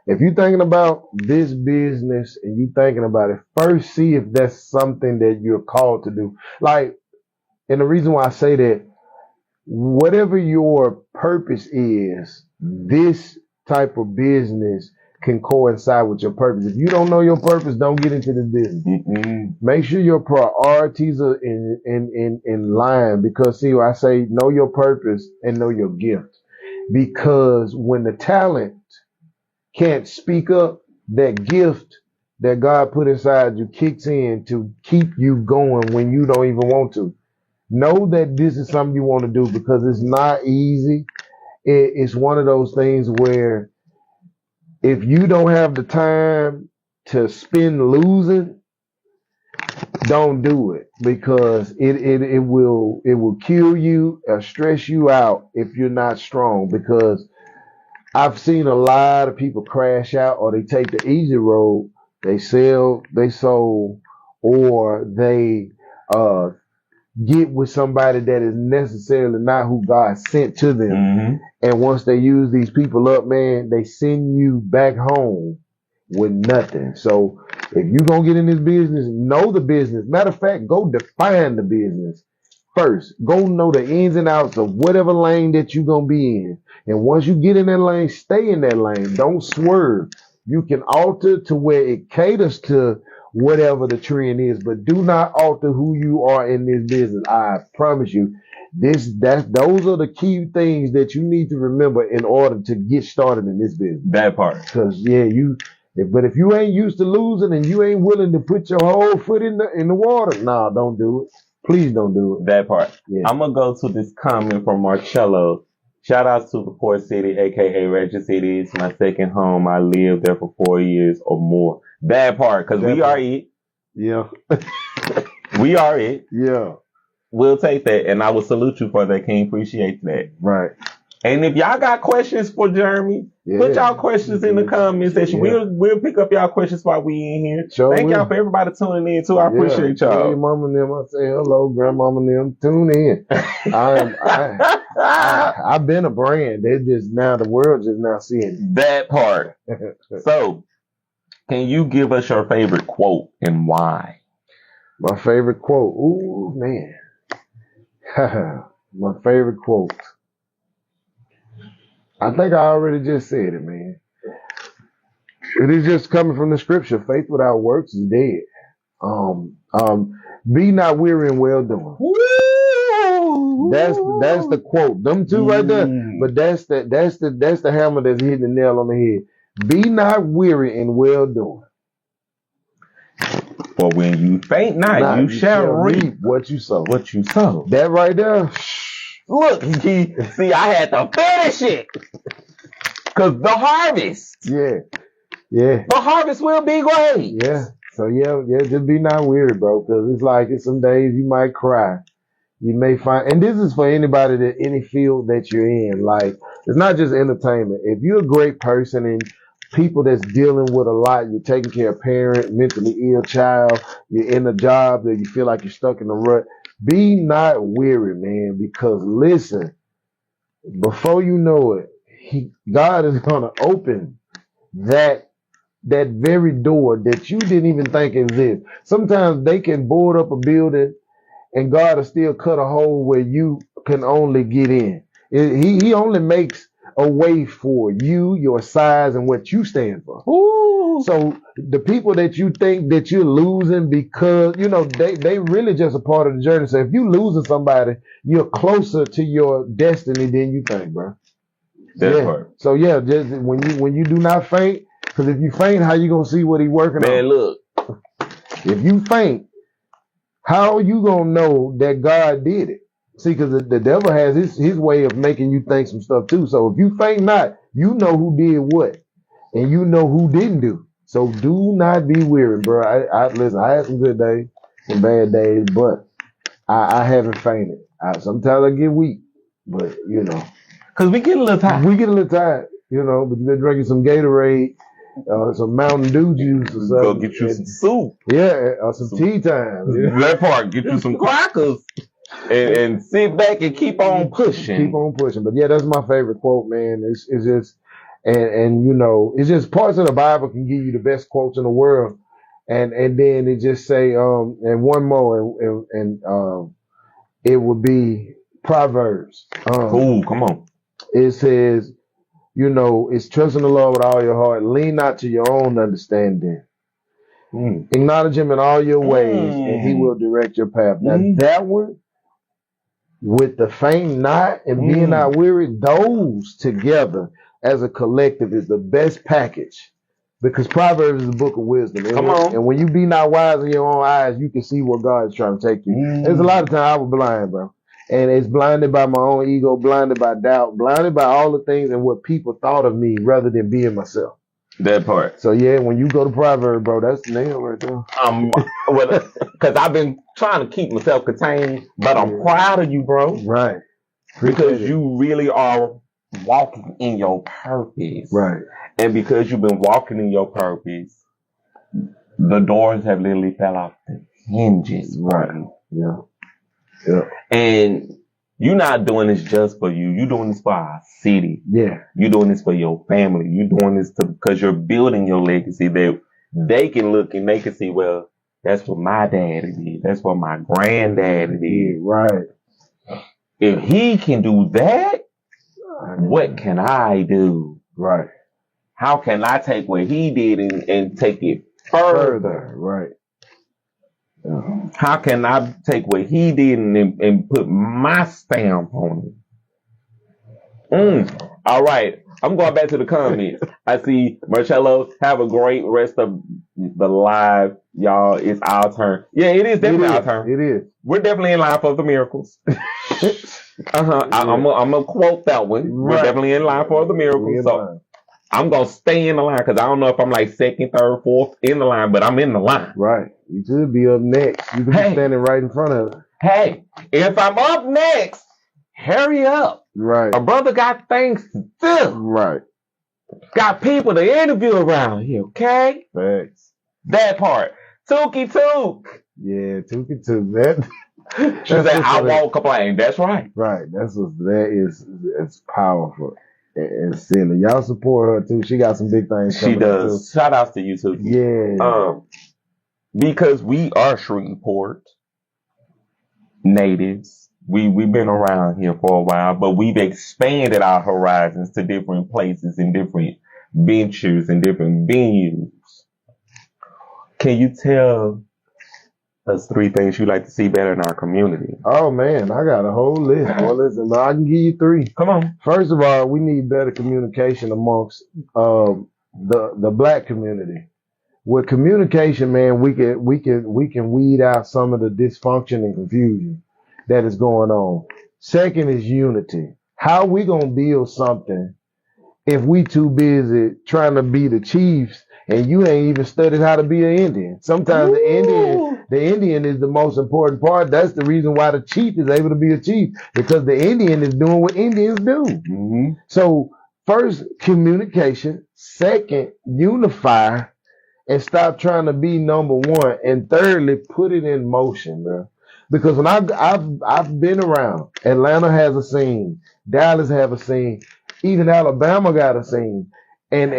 If you're thinking about this business and you thinking about it, first see if that's something that you're called to do. Like, and the reason why I say that, whatever your purpose is, this type of business can coincide with your purpose. If you don't know your purpose, don't get into this business. Make sure your priorities are in line, because see, I say know your purpose and know your gift. Because when the talent can't speak up, that gift that God put inside you kicks in to keep you going when you don't even want to. Know that this is something you want to do, because it's not easy. It's one of those things where if you don't have the time to spend losing, don't do it, because it will kill you or stress you out if you're not strong. Because I've seen a lot of people crash out, or they take the easy road. They sold, or they get with somebody that is necessarily not who God sent to them. And once they use these people up, man, they send you back home with nothing. So if you're going to get in this business, know the business. Matter of fact, go define the business first. Go know the ins and outs of whatever lane that you're going to be in. And once you get in that lane, stay in that lane. Don't swerve. You can alter to where it caters to whatever the trend is, but do not alter who you are in this business. I promise you, those are the key things that you need to remember in order to get started in this business. That part. Because but if you ain't used to losing and you ain't willing to put your whole foot in the water, nah, don't do it. Please don't do it. That part. Yeah. I'm gonna go to this comment from Marcello. Shout out to the Port City, aka Regis City. It's my second home. I lived there for 4 years or more. That part, because we are it. Yeah. We are it. Yeah. We'll take that, and I will salute you for that, King. Appreciate that. Right. And if y'all got questions for Jeremy, put y'all questions in the comment section. We'll pick up y'all questions while we in here. Thank y'all for everybody tuning in too. I appreciate y'all. Hey, mama and them, I say hello, grandmama and them. Tune in. I've been a brand. They're just now, the world just now seeing that part. So, can you give us your favorite quote and why? My favorite quote. Ooh, man. My favorite quote. I think I already just said it, man. It is just coming from the scripture. Faith without works is dead. Be not weary in well doing. That's the quote. Them two right there. But that's the hammer that's hitting the nail on the head. Be not weary in well doing. For when you faint not, you shall reap what you sow. What you sow. That right there. Look, see, I had to finish it. Cause the harvest. Yeah. The harvest will be great. Yeah. So just be not weary, bro. Cause it's some days you might cry. You may find, and this is for anybody that any field that you're in. Like, it's not just entertainment. If you're a great person and people that's dealing with a lot, you're taking care of parent, mentally ill child, you're in a job that you feel like you're stuck in a rut, be not weary, man, because listen, before you know it, God is going to open that very door that you didn't even think existed. Sometimes they can board up a building and God will still cut a hole where you can only get in. He only makes a way for you, your size, and what you stand for. Ooh. So the people that you think that you're losing because, they really just a part of the journey. So if you losing somebody, you're closer to your destiny than you think, bro. That part. So just when you do not faint, because if you faint, how you gonna see what he's working on? Man, look. If you faint, how are you gonna know that God did it? See, because the devil has his way of making you think some stuff too. So if you faint not, you know who did what, and you know who didn't do. So do not be weary, bro. Listen, I had some good days, some bad days, but I haven't fainted. Sometimes I get weak, but Cause we get a little tired. we get a little tired, but you've been drinking some Gatorade, some Mountain Dew juice or something. Go get you some soup. Yeah, or some tea time. Yeah. That part, get you some crackers and sit back and keep on pushing. Keep on pushing. But yeah, that's my favorite quote, man. It's just, and it's just parts of the Bible can give you the best quotes in the world. And then it just say, and one more, and it would be Proverbs. Ooh, come on. It says, it's trusting the Lord with all your heart. Lean not to your own understanding. Acknowledge him in all your ways, and he will direct your path. Now that one, with the faint not and being not weary, those together as a collective is the best package. Because Proverbs is a book of wisdom. And when you be not wise in your own eyes, you can see where God is trying to take you. There's a lot of times I was blind, bro. And it's blinded by my own ego, blinded by doubt, blinded by all the things and what people thought of me rather than being myself. That part. So yeah, when you go to Proverbs, bro, that's the nail right there. Because I've been trying to keep myself contained, but I'm proud of you, bro. Right. Because you really are walking in your purpose. Right. And because you've been walking in your purpose, the doors have literally fell off the hinges. Right. Yeah. Yeah. And you're not doing this just for you. You're doing this for our city. Yeah. You're doing this for your family. You're doing this because you're building your legacy that they can look and they can see, well, that's what my daddy did. That's what my granddaddy did. Right. If he can do that, what can I do? Right. How can I take what he did and take it further? Right. How can I take what he did and put my stamp on it? All right. I'm going back to the comments. I see Marcello, have a great rest of the live. Y'all, it's our turn. Yeah, it is definitely our turn. It is. We're definitely in line for the miracles. I'm going to quote that one. Right. We're definitely in line for the miracles. So I'm going to stay in the line because I don't know if I'm like second, third, fourth in the line, but I'm in the line. Right. You should be up next. You can be standing right in front of it. Hey, if I'm up next, hurry up. Right. A brother got things to do. Right. Got people to interview around here, okay? Thanks. That part. Tookie Took. Yeah, Tookie Took. That. She said, I won't complain. That's right. Right. It's powerful. And silly. Y'all support her too. She got some big things coming. She does. Shout outs to you too. Yeah. Because we are Shreveport natives. We've been around here for a while, but we've expanded our horizons to different places and different ventures and different venues. Can you tell us 3 things you'd like to see better in our community? Oh man, I got a whole list. Well, listen, I can give you 3. Come on. First of all, we need better communication amongst the black community. With communication, man, we can weed out some of the dysfunction and confusion that is going on. Second is unity. How we gonna build something if we too busy trying to be the chiefs and you ain't even studied how to be an Indian? Sometimes the Indian is the most important part. That's the reason why the chief is able to be a chief, because the Indian is doing what Indians do. Mm-hmm. So first, communication. Second, unify and stop trying to be number one. And thirdly, put it in motion, bro. Because when I've been around, Atlanta has a scene, Dallas have a scene, even Alabama got a scene, and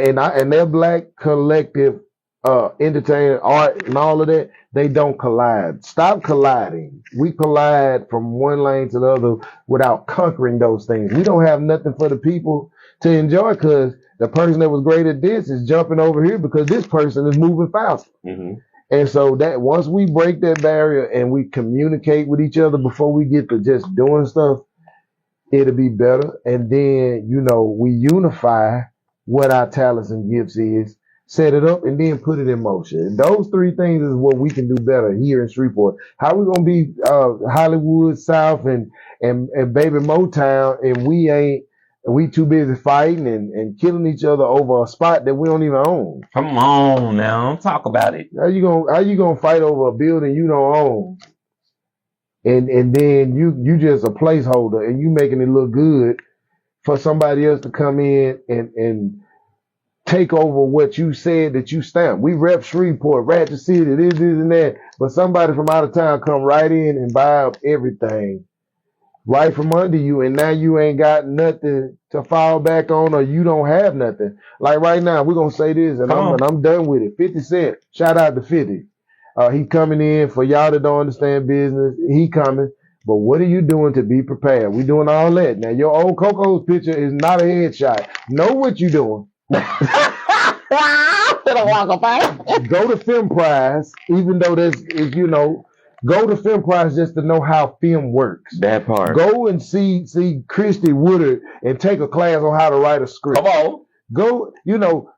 their black collective entertainment, art, and all of that, they don't collide. Stop colliding. We collide from one lane to the other without conquering those things. We don't have nothing for the people to enjoy because the person that was great at this is jumping over here because this person is moving faster. Mm-hmm. And so that once we break that barrier and we communicate with each other before we get to just doing stuff, it'll be better. And then, we unify what our talents and gifts is, set it up, and then put it in motion. And those 3 things is what we can do better here in Shreveport. How we gonna be Hollywood South and baby Motown and we ain't And we too busy fighting and killing each other over a spot that we don't even own. Come on now, talk about it. How you gonna fight over a building you don't own? And then you just a placeholder and you making it look good for somebody else to come in and take over what you said that you stamped. We rep Shreveport, Ratchet City, this and that, but somebody from out of town come right in and buy up everything right from under you, and now you ain't got nothing to fall back on, or you don't have nothing. Like right now, we're gonna say this, and I'm done with it. 50 Cent, shout out to 50. He coming in for y'all that don't understand business. He coming, but what are you doing to be prepared? We doing all that. Now your old Coco's picture is not a headshot. Know what you doing. Go to Film Prize, even though go to Film Prize just to know how film works. That part. Go and see Christy Woodard and take a class on how to write a script. Come on. Go,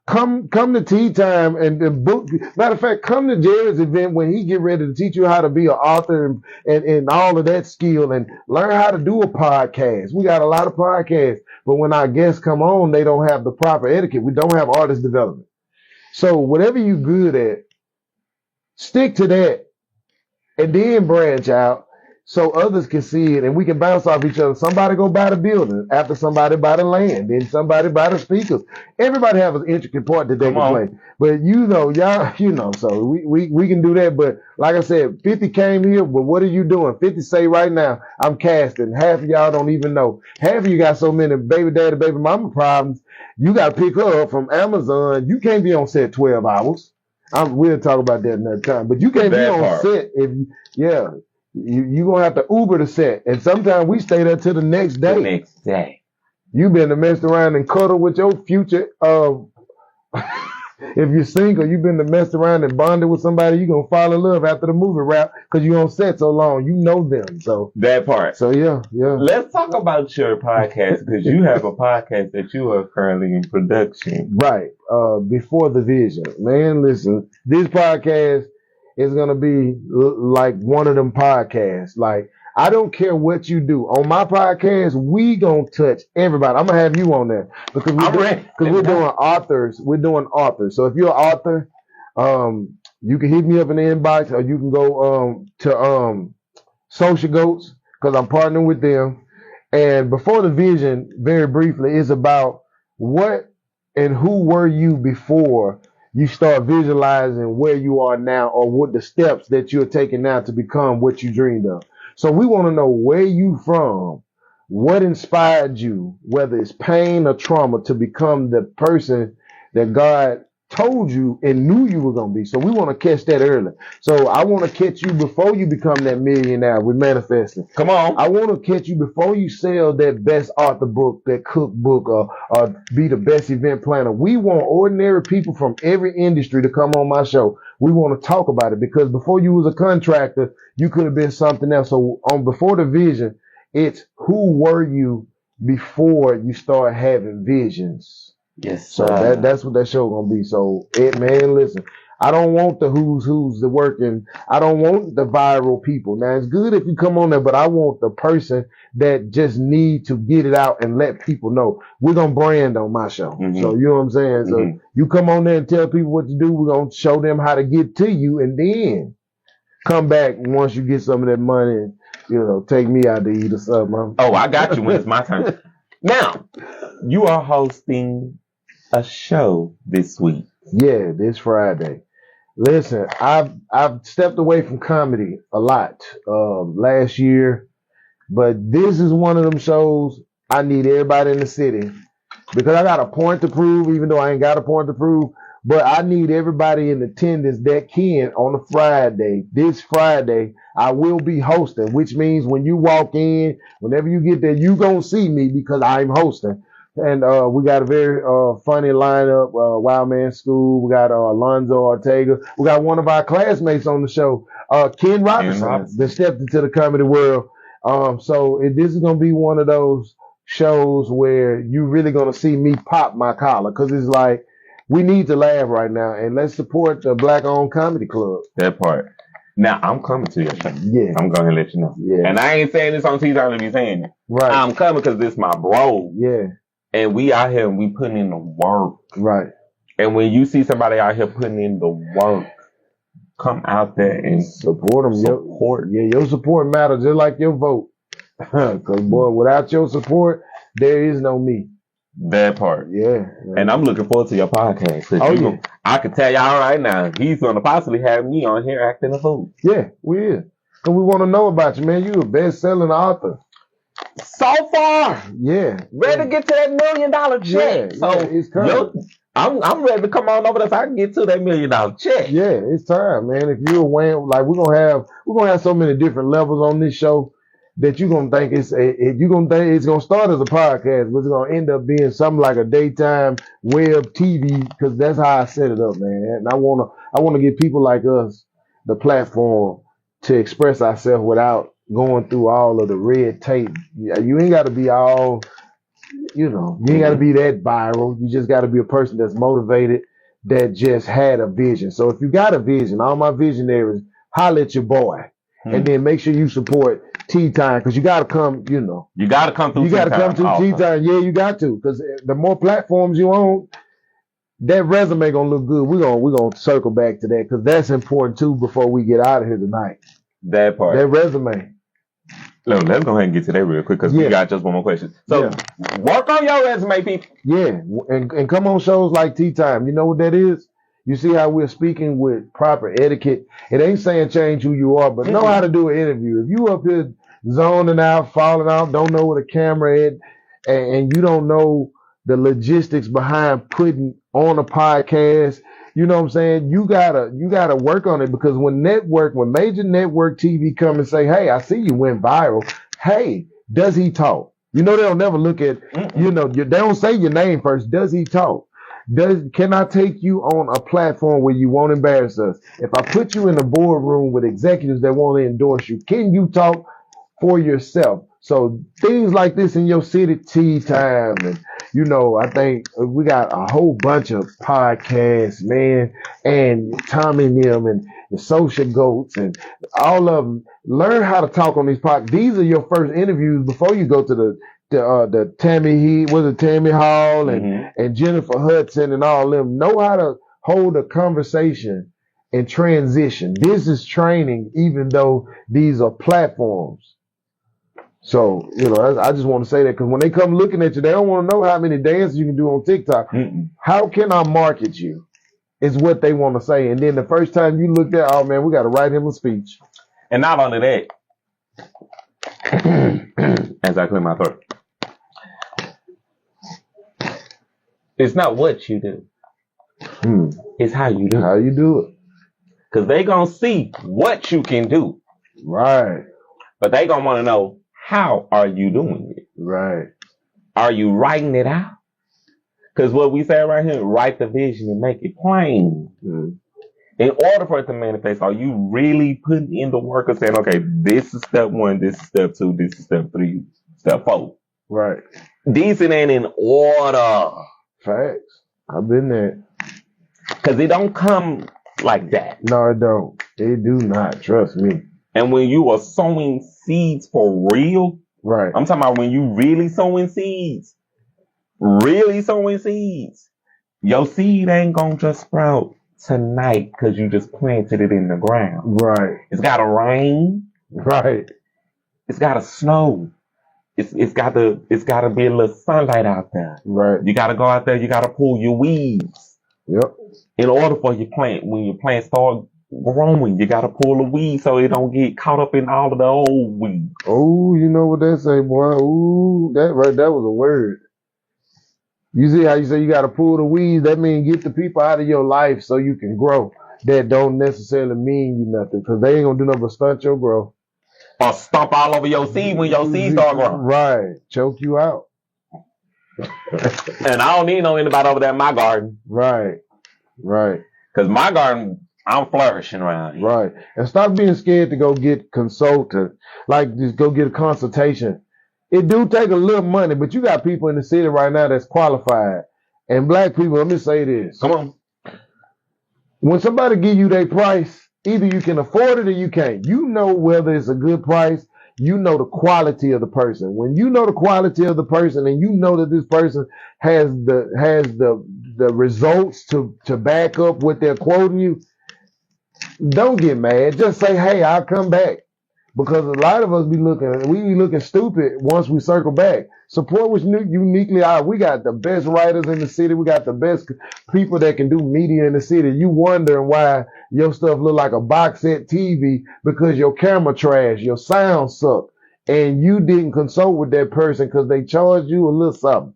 come to Tea Time and book. Matter of fact, come to Jerry's event when he get ready to teach you how to be an author and all of that skill and learn how to do a podcast. We got a lot of podcasts, but when our guests come on, they don't have the proper etiquette. We don't have artist development. So whatever you good at, stick to that and then branch out so others can see it and we can bounce off each other. Somebody go buy the building after somebody buy the land, then somebody buy the speakers. Everybody have an intricate part that they can play. But y'all, so we can do that. But like I said, 50 came here, but what are you doing? 50 say right now, I'm casting. Half of y'all don't even know. Half of you got so many baby daddy, baby mama problems. You got to pick her up from Amazon. You can't be on set 12 hours. We'll talk about that another time. But you can't be on set if you gonna have to Uber the set, and sometimes we stay there till the next day. You been messed around and cuddle with your future. If you're single, you been messed around and bonded with somebody. You gonna fall in love after the movie wrap because you on set so long. You know them. So that part. So yeah. Let's talk about your podcast because you have a podcast that you are currently in production. Right. Before the Vision, man. Listen, this podcast is going to be like one of them podcasts. Like, I don't care what you do. On my podcast, we going to touch everybody. I'm going to have you on there because we're doing authors. We're doing authors. So if you're an author, you can hit me up in the inbox or you can go to Social Goats because I'm partnering with them. And Before the Vision, very briefly, is about what and who were you before you start visualizing where you are now or what the steps that you're taking now to become what you dreamed of. So we want to know where you from, what inspired you, whether it's pain or trauma to become the person that God told you and knew you were going to be. So we want to catch that early. So I want to catch you before you become that millionaire with manifesting. Come on. I want to catch you before you sell that best author book, that cookbook, or be the best event planner. We want ordinary people from every industry to come on my show. We want to talk about it because before you was a contractor, you could have been something else. So on Before the Vision, it's who were you before you start having visions. Yes, so that's what that show gonna be. So, man, listen, I don't want the who's the working. I don't want the viral people. Now, it's good if you come on there, but I want the person that just need to get it out and let people know. We're gonna brand on my show. Mm-hmm. So, you know what I'm saying? So, you come on there and tell people what to do. We're gonna show them how to get to you and then come back once you get some of that money and, take me out to eat or something. Oh, I got you when it's my turn. Now, you are hosting a show this week. Yeah, this Friday. Listen, I've stepped away from comedy a lot last year, but this is one of them shows I need everybody in the city because I got a point to prove, even though I ain't got a point to prove, but I need everybody in attendance that can on a Friday. This Friday, I will be hosting, which means when you walk in, whenever you get there, you gonna see me because I'm hosting. And we got a very funny lineup, Wild Man School. We got Alonzo Ortega. We got one of our classmates on the show, Ken Robinson, that stepped into the comedy world. So this is going to be one of those shows where you really going to see me pop my collar because it's like we need to laugh right now and let's support the Black-owned comedy club. That part. Now, I'm coming to your show. Yeah. I'm going to let you know. Yeah. And I ain't saying this on Tea Time to be saying it. Right. I'm coming because this my bro. Yeah. And we out here and we putting in the work. Right. And when you see somebody out here putting in the work, come out there and support them. Your support matters just like your vote. Because, boy, without your support, there is no me. That part. Yeah. And I'm looking forward to your podcast. I can tell y'all right now, he's going to possibly have me on here acting a fool. Yeah, we is. Because we want to know about you, man. You a best-selling author. So far. Yeah. Ready to get to that $1 million check. So it's coming. I'm ready to come on over there so I can get to that $1 million check. Yeah, it's time, man. If you're aware, like we're gonna have so many different levels on this show that you're gonna think it's gonna start as a podcast, but it's gonna end up being something like a daytime web TV, because that's how I set it up, man. And I wanna give people like us the platform to express ourselves without going through all of the red tape. You ain't gotta be all, you ain't got to be that viral. You just got to be a person that's motivated, that just had a vision. So if you got a vision, all my visionaries, holler at your boy. And then make sure you support Tea Time, because you got to come, You got to come through Tea Time. Yeah, you got to, because the more platforms you own, that resume going to look good. We're gonna circle back to that, because that's important too before we get out of here tonight. That part. That resume. Look, let's go ahead and get to that real quick, because we got just one more question. So, work on your resume, people. Yeah, and come on shows like Tea Time. You know what that is? You see how we're speaking with proper etiquette. It ain't saying change who you are, but know how to do an interview. If you up here zoning out, falling out, don't know where the camera is, and you don't know the logistics behind putting on a podcast, you know what I'm saying? You gotta work on it, because when major network TV come and say, hey, I see you went viral. Hey, does he talk? They'll never look at, they don't say your name first. Does he talk? Can I take you on a platform where you won't embarrass us? If I put you in a boardroom with executives that want to endorse you, can you talk for yourself? So things like this in your city, Tea Time, and I think we got a whole bunch of podcasts, man, and Tommy and them and the Social Goats and all of them. Learn how to talk on these podcasts. These are your first interviews before you go to the Tammy Hall and Jennifer Hudson and all them. Know how to hold a conversation and transition. This is training, even though these are platforms. So, I just want to say that, because when they come looking at you, they don't want to know how many dances you can do on TikTok. How can I market you? Is what they want to say. And then the first time you look at, oh man, we got to write him a speech. And not only that, as I clear my throat, it's not what you do. It's how you do it. How you do it. Because they going to see what you can do. Right. But they going to want to know, how are you doing it? Right. Are you writing it out? Because what we say right here, write the vision and make it plain. In order for it to manifest, are you really putting in the work of saying, okay, this is step 1, this is step 2, this is step 3, step 4. Right. Decent and in order. Facts. I've been there. Because it don't come like that. No, it don't. It do not. Trust me. And when you are sowing seeds for real, right? I'm talking about when you really sowing seeds, your seed ain't gonna just sprout tonight because you just planted it in the ground. Right. It's gotta rain. Right. It's gotta snow. It's gotta be a little sunlight out there. Right. You gotta go out there. You gotta pull your weeds. Yep. In order for your plant, when your plant start growing, you gotta pull the weeds so it don't get caught up in all of the old weeds. Oh, you know what they say, boy? Ooh, that was a word. You see how you say you gotta pull the weeds? That means get the people out of your life so you can grow. That don't necessarily mean you nothing, because they ain't gonna do nothing but stunt your growth. Or stomp all over your seed when your seed start growing. Right. Choke you out. And I don't need no anybody over there in my garden. Right. Right. Because my garden, I'm flourishing around here. Right. And stop being scared to go get consulted. Like, just go get a consultation. It do take a little money, but you got people in the city right now that's qualified. And black people, let me say this. Come on. When somebody give you their price, either you can afford it or you can't. You know whether it's a good price. you know the quality of the person. When you know the quality of the person and you know that this person has the results to back up what they're quoting you, don't get mad. Just say, hey, I'll come back. Because a lot of us we be looking stupid once we circle back. Support was uniquely ours. We got the best writers in the city. We got the best people that can do media in the city. You wondering why your stuff look like a box set TV because your camera trash, your sound suck, and you didn't consult with that person because they charged you a little something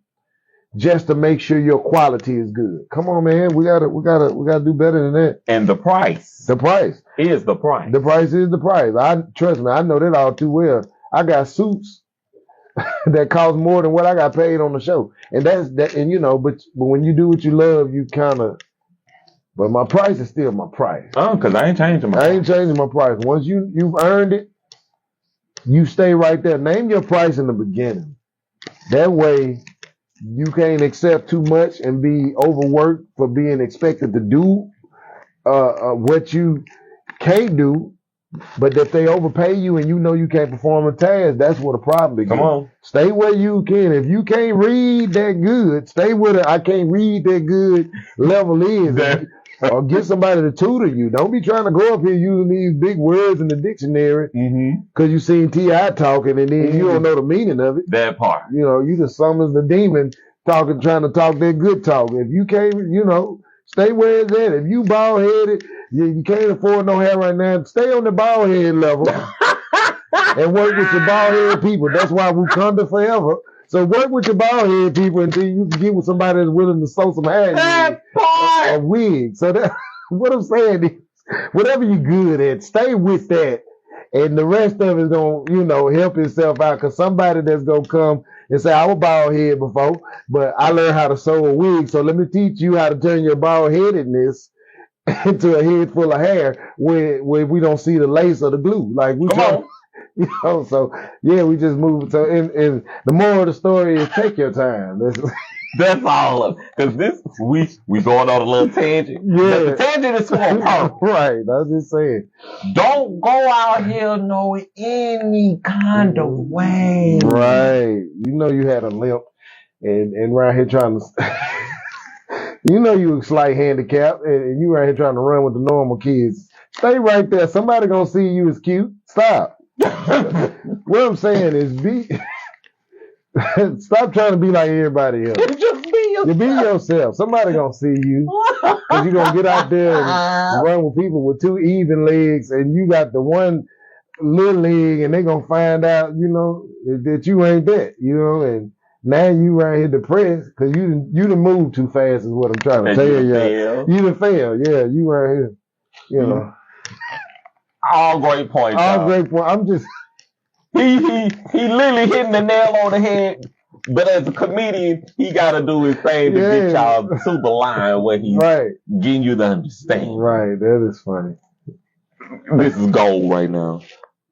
just to make sure your quality is good. Come on, man. We gotta do better than that. And the price. The price is the price. The price is the price. Trust me, I know that all too well. I got suits that cost more than what I got paid on the show. And that's that, and you know, but when you do what you love, you kinda but my price is still my price. Oh, because I ain't changing my price. I ain't changing my price. Once you've earned it, you stay right there. Name your price in the beginning. That way you can't accept too much and be overworked for being expected to do what you can't do. But if they overpay you and you know you can't perform a task, that's where the problem begins. Come on. Stay where you can. If you can't read that good, stay with it. I can't read that good level is. Or get somebody to tutor you. Don't be trying to go up here using these big words in the dictionary because you seen T.I. talking and then you don't know the meaning of it. That part. You know, you just summons the demon trying to talk that good talk. If you can't, you know, stay where it's at. If you bald headed, you can't afford no hair right now, stay on the bald head level and work with your bald head people. That's why Wakanda forever. So work with your bald head people until you can get with somebody that's willing to sew some hair in a wig. So that what I'm saying is, whatever you're good at, stay with that. And the rest of it's gonna, you know, help itself out. Cause somebody that's gonna come and say, I was bald head before, but I learned how to sew a wig. So let me teach you how to turn your bald headedness into a head full of hair where we don't see the lace or the glue. Like we try, you know, so yeah, we just move. So and the moral of the story is take your time. That's all of it. Cause this we going on a little tangent. Yeah. The tangent is for a purpose. Right. I was just saying. Don't go out here knowing any kind of way. Right. You know you had a limp and around here trying to you know you slight handicap and you around here trying to run with the normal kids. Stay right there. Somebody gonna see you as cute. Stop. What I'm saying is stop trying to be like everybody else. Just be yourself. You be yourself. Somebody gonna see you. Cause you're gonna get out there and run with people with two even legs and you got the one little leg and they gonna find out, you know, that you ain't that, you know, and now you right here depressed because you done moved too fast is what I'm trying to tell you. You done failed. Yeah, you right here. You know. All great points. All great points. I'm just he literally hitting the nail on the head. But as a comedian, he gotta do his thing to get y'all to the line where he's getting you to understand. Right, that is funny. This is gold right now.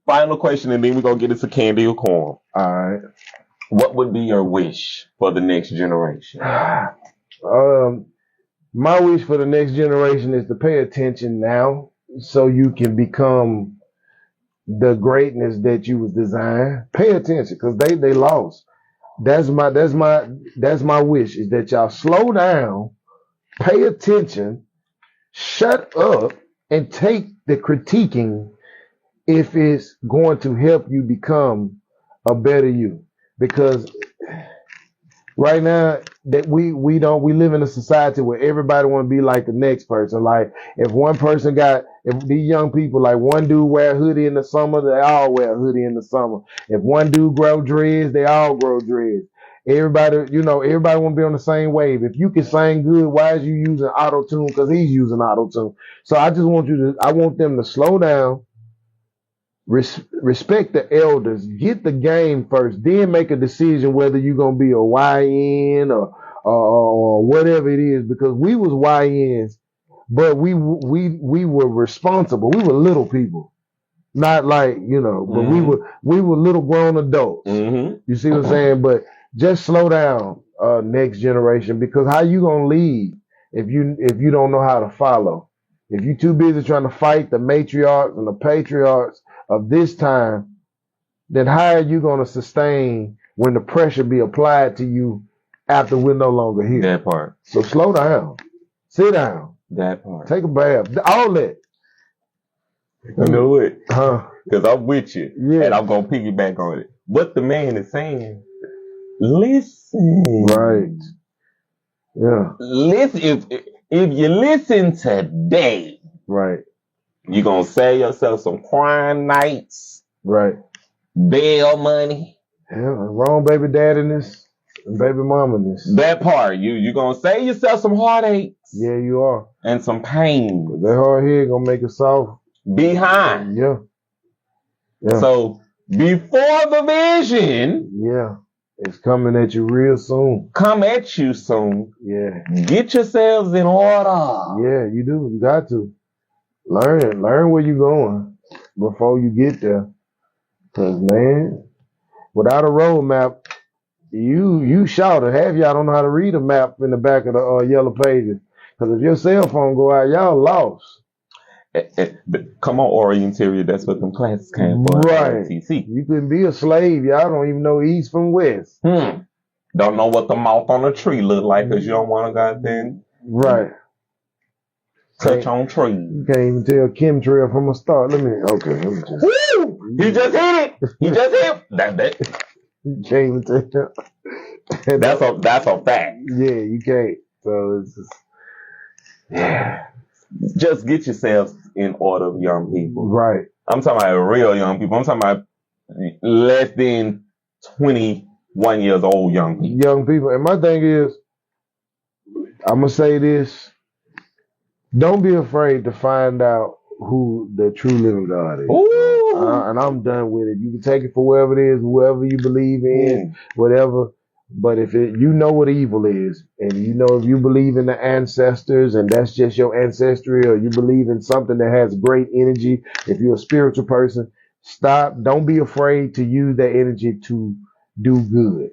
Final question, and then we're gonna get into candy or corn. All right. What would be your wish for the next generation? My wish for the next generation is to pay attention now so you can become the greatness that you was designed. Pay attention because they lost. That's my wish is that y'all slow down, pay attention, shut up, and take the critiquing if it's going to help you become a better you. Because right now that we live in a society where everybody want to be like the next person. Like if these young people, like one dude wear a hoodie in the summer, they all wear a hoodie in the summer. If one dude grow dreads, they all grow dreads. Everybody want to be on the same wave. If you can sing good, why is you using auto-tune? Because he's using auto-tune. So I want them to slow down, respect the elders, get the game first, then make a decision whether you're going to be a YN or whatever it is, because we was YNs, but we were responsible. We were little people, not like, but we were little grown adults. You see what I'm saying? But just slow down, next generation, because how you going to lead if you don't know how to follow? If you're too busy trying to fight the matriarchs and the patriarchs of this time, then how are you going to sustain when the pressure be applied to you after we're no longer here? That part. So slow down. Sit down. That part. Take a bath. All that. You know what? Huh? Because I'm with you. Yeah. And I'm going to piggyback on it. What the man is saying, listen. Right. Yeah. Listen. If you listen today, right, you're going to save yourself some crime nights. Right. Bail money. Yeah, wrong baby daddiness and baby mamaness. That part. You're going to save yourself some heartaches. Yeah, you are. And some pain. That hard head going to make it soft. Behind. Yeah. So, before the vision. Yeah. It's coming at you real soon. Come at you soon. Yeah. Get yourselves in order. Yeah, you do. You got to. Learn it. Learn where you're going before you get there. Because, man, without a roadmap, you shouted. Half y'all don't know how to read a map in the back of the yellow pages. Because if your cell phone go out, y'all lost. Come on, Orienteria. That's what them classes came for. Right. TC. You couldn't be a slave. Y'all don't even know east from west. Don't know what the mouth on a tree look like because you don't want to goddamn touch on trees. You can't even tell chemtrail from a star. Let me just. Woo! He just hit it. He just hit it. That. You can't even tell. That's a fact. Yeah, you can't. So it's just. Yeah. Just get yourselves in order, young people. Right. I'm talking about real young people. I'm talking about less than 21 years old young people. Young people. And my thing is, I'm going to say this. Don't be afraid to find out who the true living God is. And I'm done with it. You can take it for whatever it is, whoever you believe in, whatever. But if you know what evil is, and you know if you believe in the ancestors and that's just your ancestry, or you believe in something that has great energy, if you're a spiritual person, stop. Don't be afraid to use that energy to do good.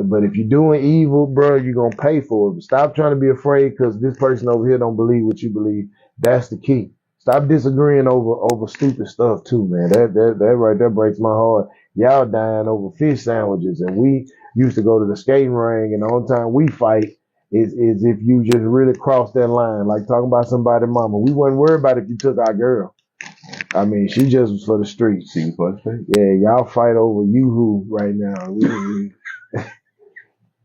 But if you're doing evil, bro, you're going to pay for it. Stop trying to be afraid because this person over here don't believe what you believe. That's the key. Stop disagreeing over stupid stuff too, man. That right there breaks my heart. Y'all dying over fish sandwiches, and we used to go to the skating ring, and the only time we fight is if you just really cross that line, like talking about somebody's mama. We wasn't worried about if you took our girl. I mean, she just was for the streets. She was for the streets. Yeah, y'all fight over you-who right now.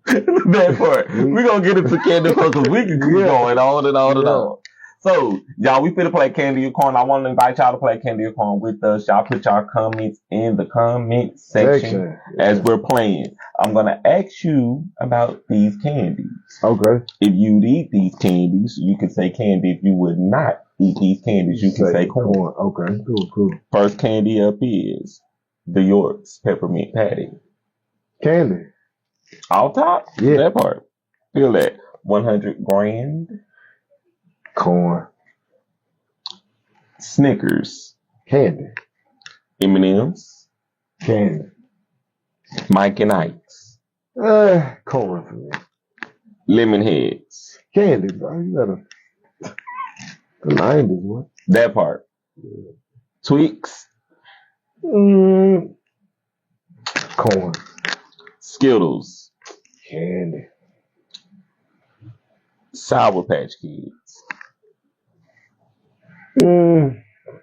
That part. We're going to get into Candy because we can keep going on and on and on. So, y'all, we finna play Candy Your Corn. I want to invite y'all to play Candy Your Corn with us. Y'all put y'all comments in the comment section as we're playing. I'm going to ask you about these candies. Okay. If you eat these candies, you can say candy. If you would not eat these candies, you can say corn. Okay, cool. First candy up is the York's Peppermint Patty. Candy. All top? Yeah. That part. Feel that. 100 grand. Corn. Snickers. Candy. M&M's. Candy. Mike and Ike's. Corn for me. Lemon Heads. Candy, bro. You gotta. The 90s, what? That part. Yeah. Tweaks. Corn. Skittles. Candy. Sour Patch Kids.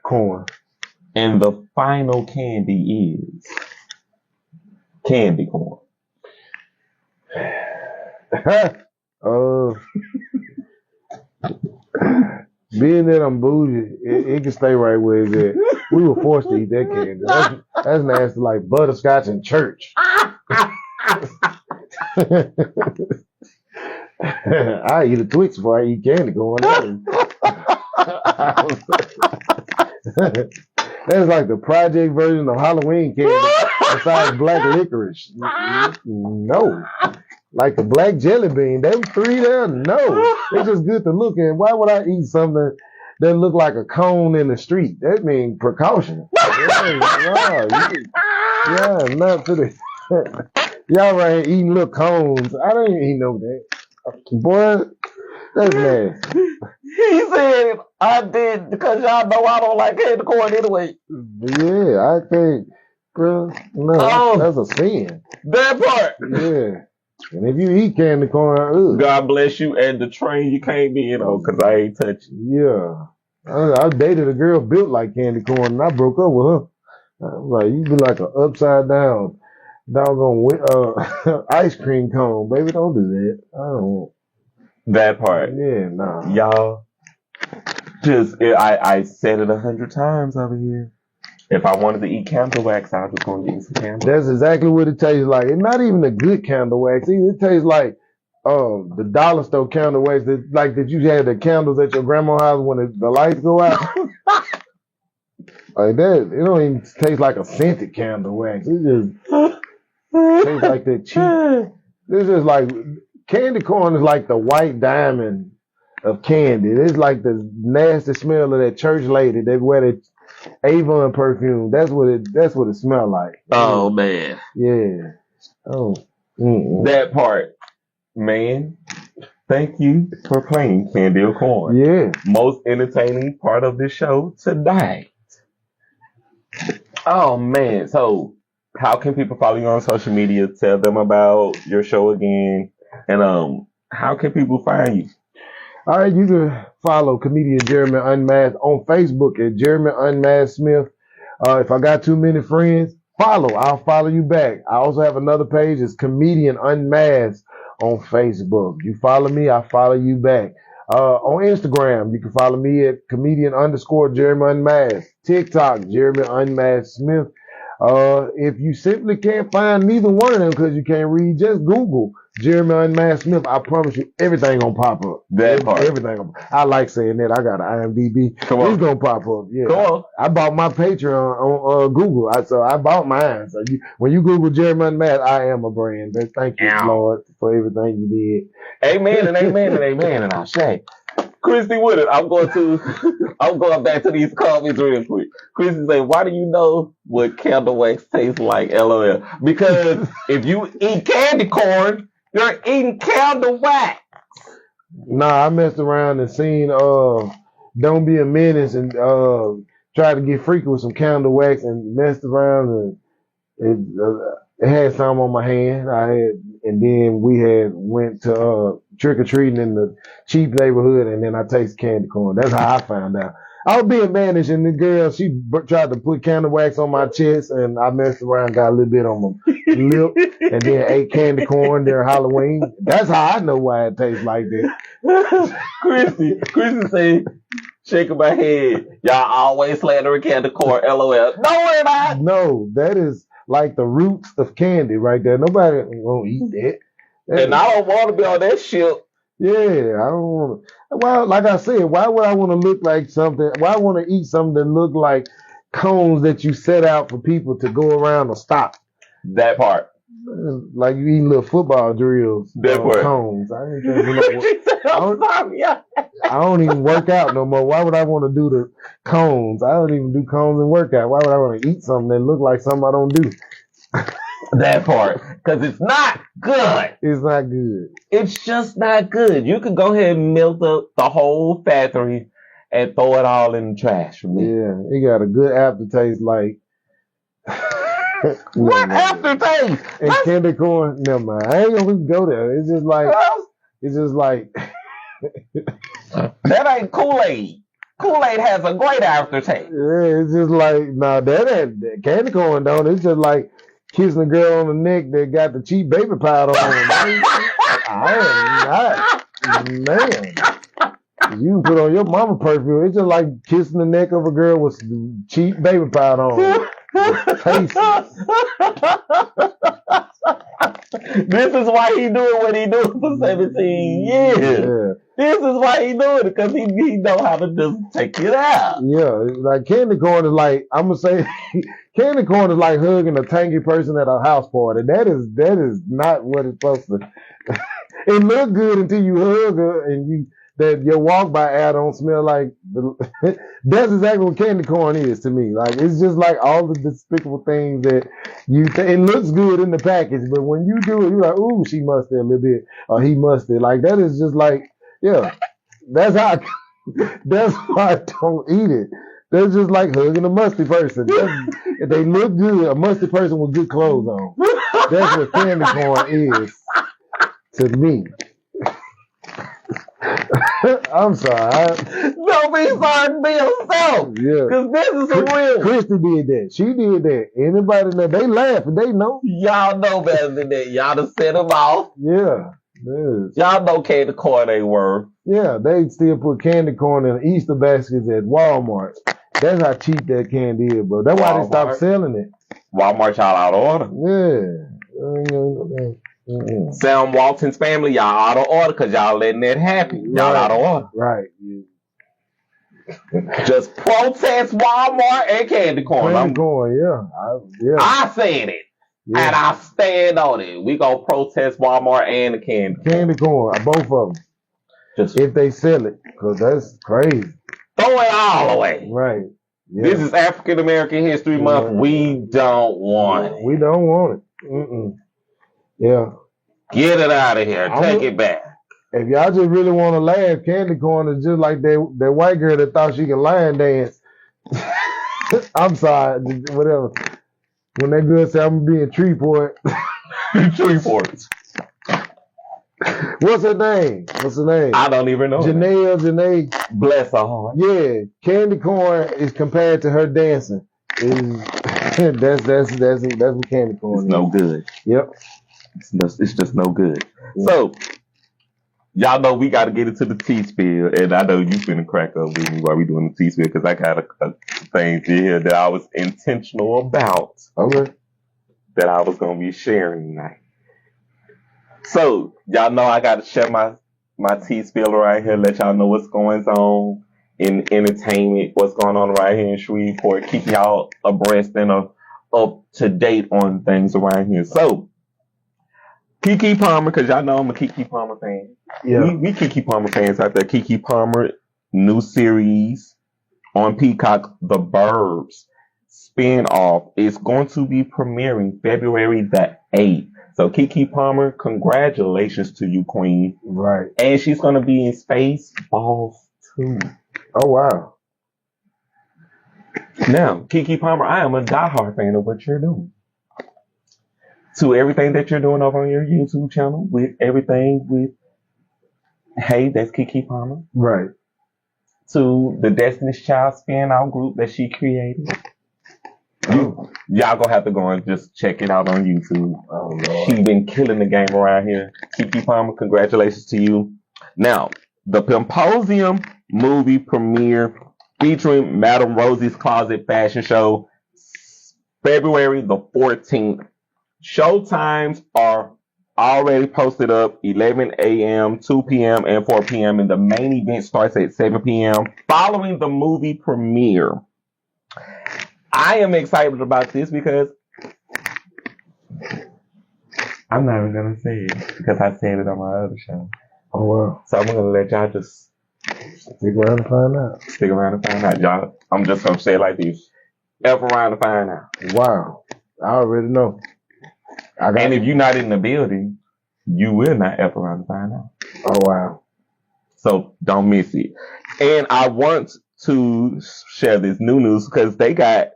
Corn. And the final candy is candy corn. Being that I'm bougie, it can stay right where it's at. We were forced to eat that candy. That's nasty, like butterscotch in church. I eat a Twix before I eat candy corn. That's like the project version of Halloween candy besides black licorice. No. Like the black jelly bean. Them three there? No. It's just good to look at. Why would I eat something that look like a cone in the street? That means precaution. Not to the y'all right here eating little cones. I don't even know that. Boy, that's nasty. He said, I did because y'all know I don't like candy corn anyway. Yeah, I think bro. No, Oh. that's a sin. That part. Yeah. And if you eat candy corn, God bless you and the train you came in on, because I ain't touching. Yeah. I dated a girl built like candy corn, and I broke up with her. I was like, you be like an upside down, doggone ice cream cone, baby. Don't do that. I don't. That part. Yeah, nah. Y'all, I said it 100 times over here. If I wanted to eat candle wax, I was just going to get some candle. That's exactly what it tastes like. It's not even a good candle wax either. It tastes like the dollar store candle wax that you had the candles at your grandma's house when the lights go out. Like that, it don't even taste like a scented candle wax. It just tastes like that cheap. This is like candy corn is like the white diamond of candy. It's like the nasty smell of that church lady that wear that Avon perfume. That's what it smells like. Oh man. Yeah. Oh. That part, man. Thank you for playing Candy or Corn. Yeah. Most entertaining part of this show tonight. Oh man. So how can people follow you on social media? Tell them about your show again. And how can people find you? All right, you can follow comedian Jeremy Unmasked on Facebook at Jeremy Unmasked Smith. If I got too many friends, I'll follow you back. I also have another page, it's Comedian Unmasked on Facebook. You follow me, I follow you back. On Instagram, you can follow me at comedian_Jeremy Unmasked. TikTok, Jeremy Unmasked Smith. If you simply can't find neither one of them because you can't read, just Google Jeremy Unmasked Smith. I promise you, everything gonna pop up. That part. Everything. I like saying that. I got an IMDb. Come on. It's gonna pop up. Yeah. Come on. I bought my Patreon on Google. So I bought mine. So when you Google Jeremy Unmasked, I am a brand. But thank you, Lord, for everything you did. Amen and amen and amen. And I say, Christy Woodard, I'm going back to these comments real quick. Christy say, why do you know what candle wax tastes like? LOL. Because if you eat candy corn, you're eating candle wax. Nah, I messed around and seen Don't Be a Menace and tried to get freaky with some candle wax and messed around and it had some on my hand. And then we went to trick or treating in the cheap neighborhood, and then I tasted candy corn. That's how I found out. I was being managed, and the girl, she tried to put candle wax on my chest, and I messed around, got a little bit on my lip, and then ate candy corn during Halloween. That's how I know why it tastes like that. Christy said, shaking my head, y'all always slandering candy corn, LOL. No, we're not. No, that is like the roots of candy right there. Nobody gonna eat that. And I don't want to be on that ship. Yeah, I don't want to. Well, like I said, why would I want to look like something? Why want to eat something that look like cones that you set out for people to go around or stop? That part. Like you eating little football drills. That part. Cones. I don't even work out no more. Why would I want to do the cones? I don't even do cones and workout. Why would I want to eat something that look like something I don't do? That part. Because it's not good. It's not good. It's just not good. You can go ahead and milk the whole factory and throw it all in the trash for me. Yeah, it got a good aftertaste like... What aftertaste? And candy corn, never mind. I ain't gonna go there. It's just like... That ain't Kool-Aid. Kool-Aid has a great aftertaste. Yeah, it's just like, nah, that ain't candy corn, don't it? It's just like kissing a girl on the neck that got the cheap baby powder on it. I am not, man. You put on your mama perfume. It's just like kissing the neck of a girl with cheap baby powder on it. This is why he doing what he doing for 17 years. Yeah. This is why he doing it, because he know how to just take it out. Yeah, like candy corn is like, I'm gonna say, candy corn is like hugging a tangy person at a house party. That is not what it's supposed to. It look good until you hug her and that your walk by air don't smell like that's exactly what candy corn is to me. Like it's just like all the despicable things that it looks good in the package, but when you do it, you're like, ooh, she musty a little bit, or he musty. Like that is just like, yeah, that's why I don't eat it. That's just like hugging a musty person. If they look good, a musty person with good clothes on. That's what candy corn is to me. I'm sorry. Don't be sorry to be yourself. Yeah. Because this is a real. Christy did that. She did that. Anybody know, they laugh and they know. Y'all know better than that. Y'all done set them off. Yeah. Yes. Y'all know candy corn ain't worth. Yeah, they still put candy corn in Easter baskets at Walmart. That's how cheap that candy is, bro. That's why they stopped selling it. Walmart, y'all out of order. Yeah. Sam Walton's family, y'all out of order because y'all letting that happen. Y'all out of order. Right. Yeah. Just protest Walmart and candy corn. Candy corn, yeah. I said it. Yeah. And I stand on it. We gonna protest Walmart and the candy corn, both of them. Just if they sell it, because that's crazy. Throw it all away. Right. Yeah. This is African American History Month. We don't want it. We don't want it. Yeah. Get it out of here. Take it back. If y'all just really want to laugh, candy corn is just like that white girl that thought she could line dance. I'm sorry, whatever. When that girl said, I'm going to be in Treeport. Treeport. What's her name? I don't even know. Janae. Bless her heart. Yeah. Candy corn is compared to her dancing. That's what candy corn is. It's no good. Yep. It's just no good. Yeah. So, y'all know we got to get into the tea spill. And I know you finna crack up with me while we doing the tea spill because I got a thing here that I was intentional about. Okay. That I was going to be sharing tonight. So, y'all know I got to share my tea spill right here, let y'all know what's going on in entertainment, what's going on right here in Shreveport, keep y'all abreast and up to date on things around here. So, Keke Palmer, because y'all know I'm a Keke Palmer fan. Yeah. We Keke Palmer fans out there. Keke Palmer, new series on Peacock, The Burbs spin-off is going to be premiering February the 8th. So Keke Palmer, congratulations to you, Queen. Right. And she's going to be in Spaceballs too. Oh, wow. Now, Keke Palmer, I am a diehard fan of what you're doing. To everything that you're doing over on your YouTube channel, with everything with, hey, that's Keke Palmer. Right. To the Destiny's Child spin-off group that she created. Y'all gonna have to go and just check it out on YouTube. Oh, Lord. She's been killing the game around here. Keke Palmer, congratulations to you. Now, the Pimposium movie premiere featuring Madame Rosie's Closet fashion show, February the 14th. Show times are already posted up, 11 a.m., 2 p.m., and 4 p.m., and the main event starts at 7 p.m. Following the movie premiere, I am excited about this because I'm not even going to say it because I said it on my other show. Oh, wow. So I'm going to let y'all just stick around and find out. Stick around and find out, y'all. I'm just going to say it like this. F around and find out. Wow. I already know. And if you're not in the building, you will not F around and find out. Oh, wow. So don't miss it. And I want to share this new news because they got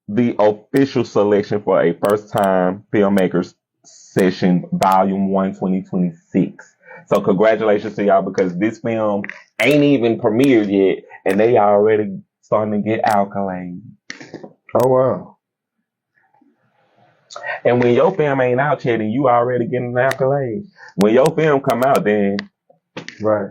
the official selection for a first-time filmmakers session, Volume 1, 2026. So congratulations to y'all because this film ain't even premiered yet, and they already starting to get accolades. Oh, wow. And when your film ain't out yet and you already getting an accolade, when your film come out, then right,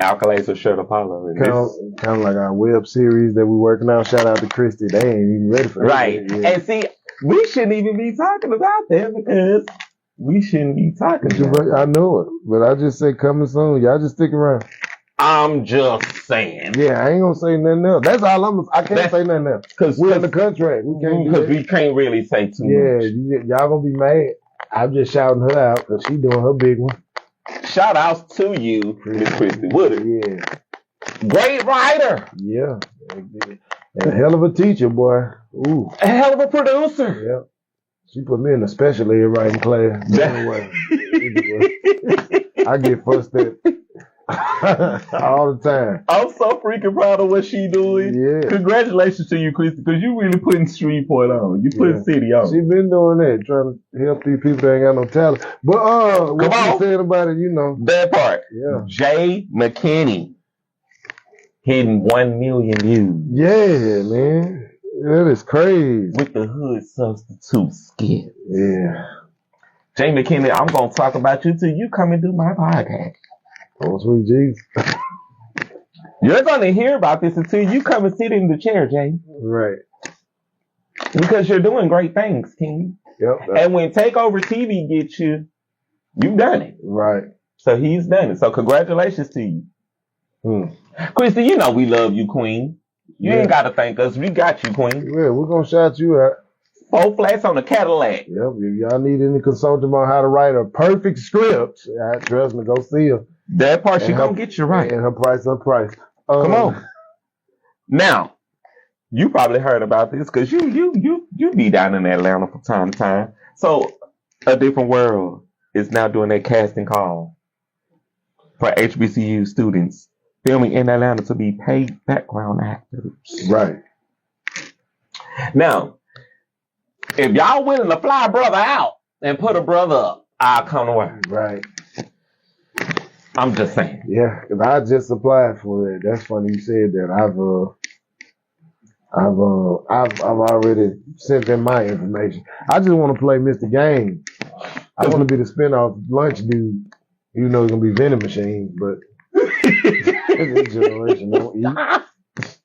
accolades are sure to follow. Kind of like our web series that we working on. Shout out to Christy. They ain't even ready for that. Right. And see, we shouldn't even be talking about that because we shouldn't be talking about it. I know it, but I just say coming soon. Y'all just stick around. I'm just saying. Yeah, I ain't gonna say nothing else. That's all I can't say nothing else. Because we're in the contract. We can't because we can't really say too much. Yeah, y'all gonna be mad. I'm just shouting her out because she doing her big one. Shout outs to you, Miss Christy Woodard. Yeah. Great writer. Yeah. And a hell of a teacher, boy. Ooh. A hell of a producer. Yeah. She put me in a special ed writing class. Anyway, I get fussed at. All the time. I'm so freaking proud of what she doing. Yeah. Congratulations to you, Christy, because you really putting Shreveport on. You putting City on. She been doing that, trying to help these people that ain't got no talent. But what you said about it, you know. That part. Yeah. Jay McKinney hitting 1 million views. Yeah, man. That is crazy. With the hood substitute skit. Yeah. Jay McKinney, I'm going to talk about you till you come and do my podcast. Oh, sweet Jesus. You're going to hear about this until you come and sit in the chair, Jay. Right. Because you're doing great things, King. Yep. And when Takeover TV gets you, you've done it. Right. So he's done it. So congratulations to you. Christy, you know we love you, Queen. You ain't got to thank us. We got you, Queen. Yeah, we're going to shout you out. 4 flats on the Cadillac. Yep. If y'all need any consulting on how to write a perfect script, trust me, go see her. That part, she going to get you right. And her price. Come on. Now, you probably heard about this because you be down in Atlanta from time to time. So, A Different World is now doing a casting call for HBCU students filming in Atlanta to be paid background actors. Right. Now, if y'all willing to fly a brother out and put a brother up, I'll come to work. Right. I'm just saying. Yeah, because I just applied for it. That's funny you said that. I've already sent them my information. I just want to play Mr. Game. I want to be the spinoff lunch dude. You know, it's gonna be vending machines, but this generation don't eat.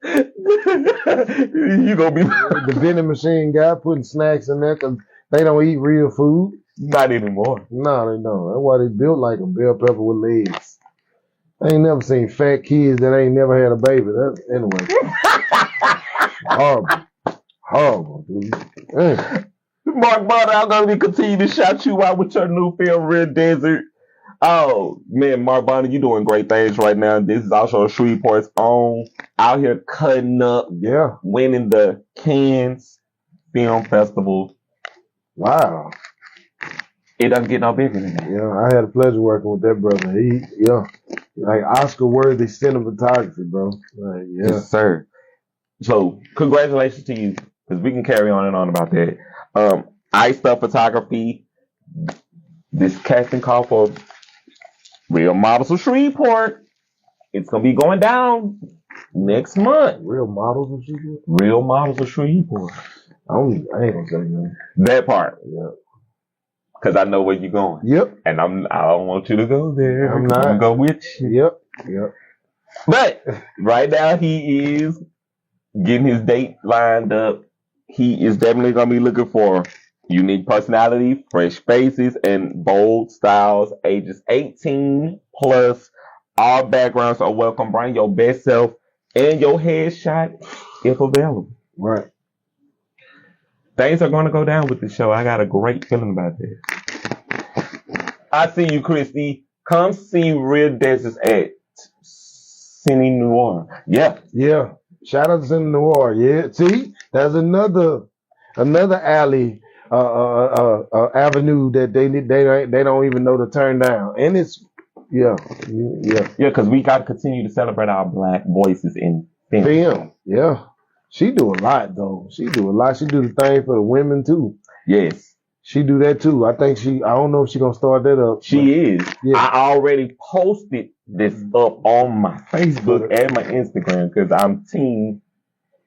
You gonna be the vending machine guy putting snacks in there because they don't eat real food. Not anymore. No, they don't. That's why they built like a bell pepper with legs. I ain't never seen fat kids that ain't never had a baby. That's anyway. Horrible, dude. Mark Butter, I'm gonna continue to shout you out with your new film, Red Desert. Oh man, Mark Bonner, you doing great things right now. This is also Shreveport's own, out here cutting up, winning the Cannes Film Festival. Wow. It doesn't get no bigger than that. Yeah, I had the pleasure working with that brother. He, like Oscar-worthy cinematography, bro. Like, Yes, sir. So, congratulations to you, because we can carry on and on about that. Iced Up Photography, this casting call for Real Models of Shreveport. It's going to be going down next month. Real Models of Shreveport? Real Models of Shreveport. I ain't going to say nothing. That part. Yeah. Because I know where you're going. Yep. And I don't want you to go there. I'm not. I'm going to go with you. Yep. But right now he is getting his date lined up. He is definitely going to be looking for unique personality, fresh faces, and bold styles. Ages 18 plus. All backgrounds are welcome. Bring your best self and your headshot if available. Right. Things are going to go down with the show. I got a great feeling about this. I see you, Christy. Come see Real Desert at Cine Noir. Yeah. Shout out to Cine Noir. Yeah. See, there's another alley, avenue that they don't even know to turn down, and it's because we got to continue to celebrate our Black voices in film. Yeah. She do a lot though. She do the thing for the women too. Yes. She do that too. I don't know if she gonna start that up. She is. Yeah. I already posted this up on my Facebook and my Instagram because I'm team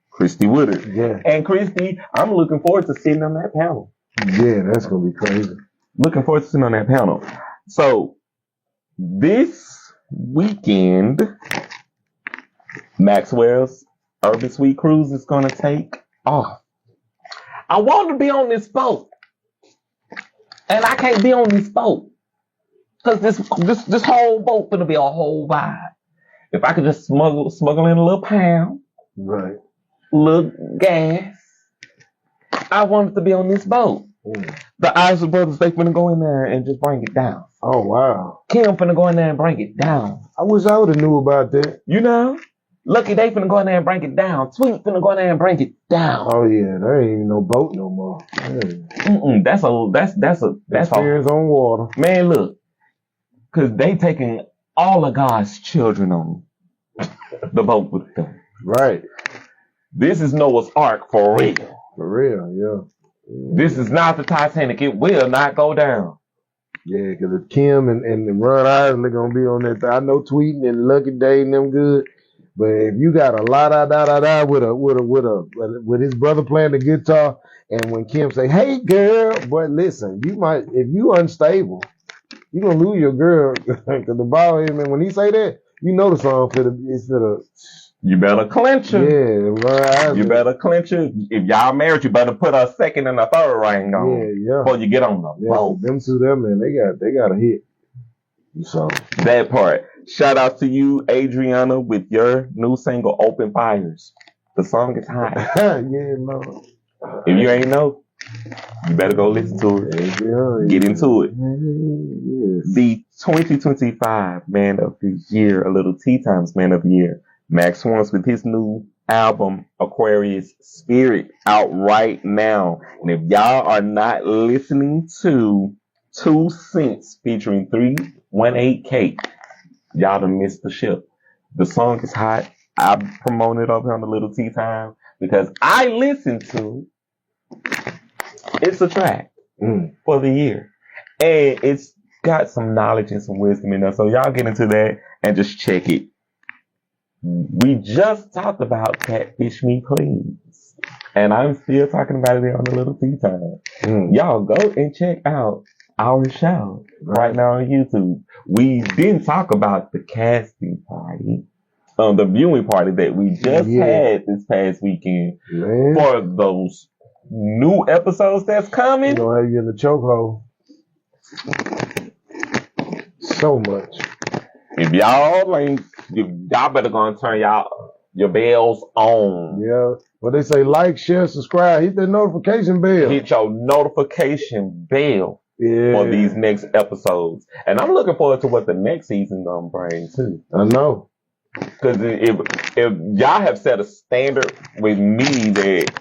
Christy Woodard. Yeah. And Christy, I'm looking forward to sitting on that panel. Yeah, that's gonna be crazy. Looking forward to sitting on that panel. So this weekend, Maxwell's Urban Suite Cruise is going to take off. I want to be on this boat, and I can't be on this boat because this whole boat going to be a whole vibe. If I could just smuggle in a little pound, right, little gas, I wanted to be on this boat. The Isley brothers, they finna go in there and just bring it down. Oh wow, Kim finna go in there and bring it down. I wish I would have knew about that. You know. Lucky they finna go in there and bring it down. Tweet finna go in there and bring it down. Oh yeah, there ain't even no boat no more. That's experience on water. Man, look, cause they taking all of God's children on the boat with them. Right. This is Noah's Ark for real. For real, yeah. This is not the Titanic. It will not go down. Yeah, because if Kim and Ron Isley gonna be on that, I know Tweeting and Lucky Day and them good, but if you got a la da da da da with his brother playing the guitar, and when Kim say, "Hey girl," but listen, you might if you unstable, you gonna lose your girl. Cause the ball, man, when he say that, you know the song it's for the. You better clinch her. Yeah, Ron Isley. You better clinch her. If y'all married, you better put a second and a third ring on before you get on the boat. Them two, them man, they got a hit. So that part. Shout out to you, Adriana, with your new single, Open Fires. The song is hot. Yeah, no. If you ain't know, you better go listen to it. Get into it. Yes. The 2025 Man of the Year, A Lil Tea Time's Man of the Year, Max Swans with his new album, Aquarius Spirit, out right now. And if y'all are not listening to 2 Cents featuring 318K, y'all done missed the ship. The song is hot. I promoted it over here on the Lil Tea Time because I listened to it. It's a track for the year. And it's got some knowledge and some wisdom in there. So y'all get into that and just check it. We just talked about Catfish Me, Please. And I'm still talking about it on the Lil Tea Time. Y'all go and check out our show right now on YouTube. We didn't talk about the casting party, the viewing party that we just had this past weekend for those new episodes that's coming. We're gonna have you in the chokehold. So much. If y'all better go and turn your bells on. Yeah. What they say, like, share, subscribe, hit that notification bell. Hit your notification bell for these next episodes. And I'm looking forward to what the next season gonna bring too. I know. Because if y'all have set a standard with me that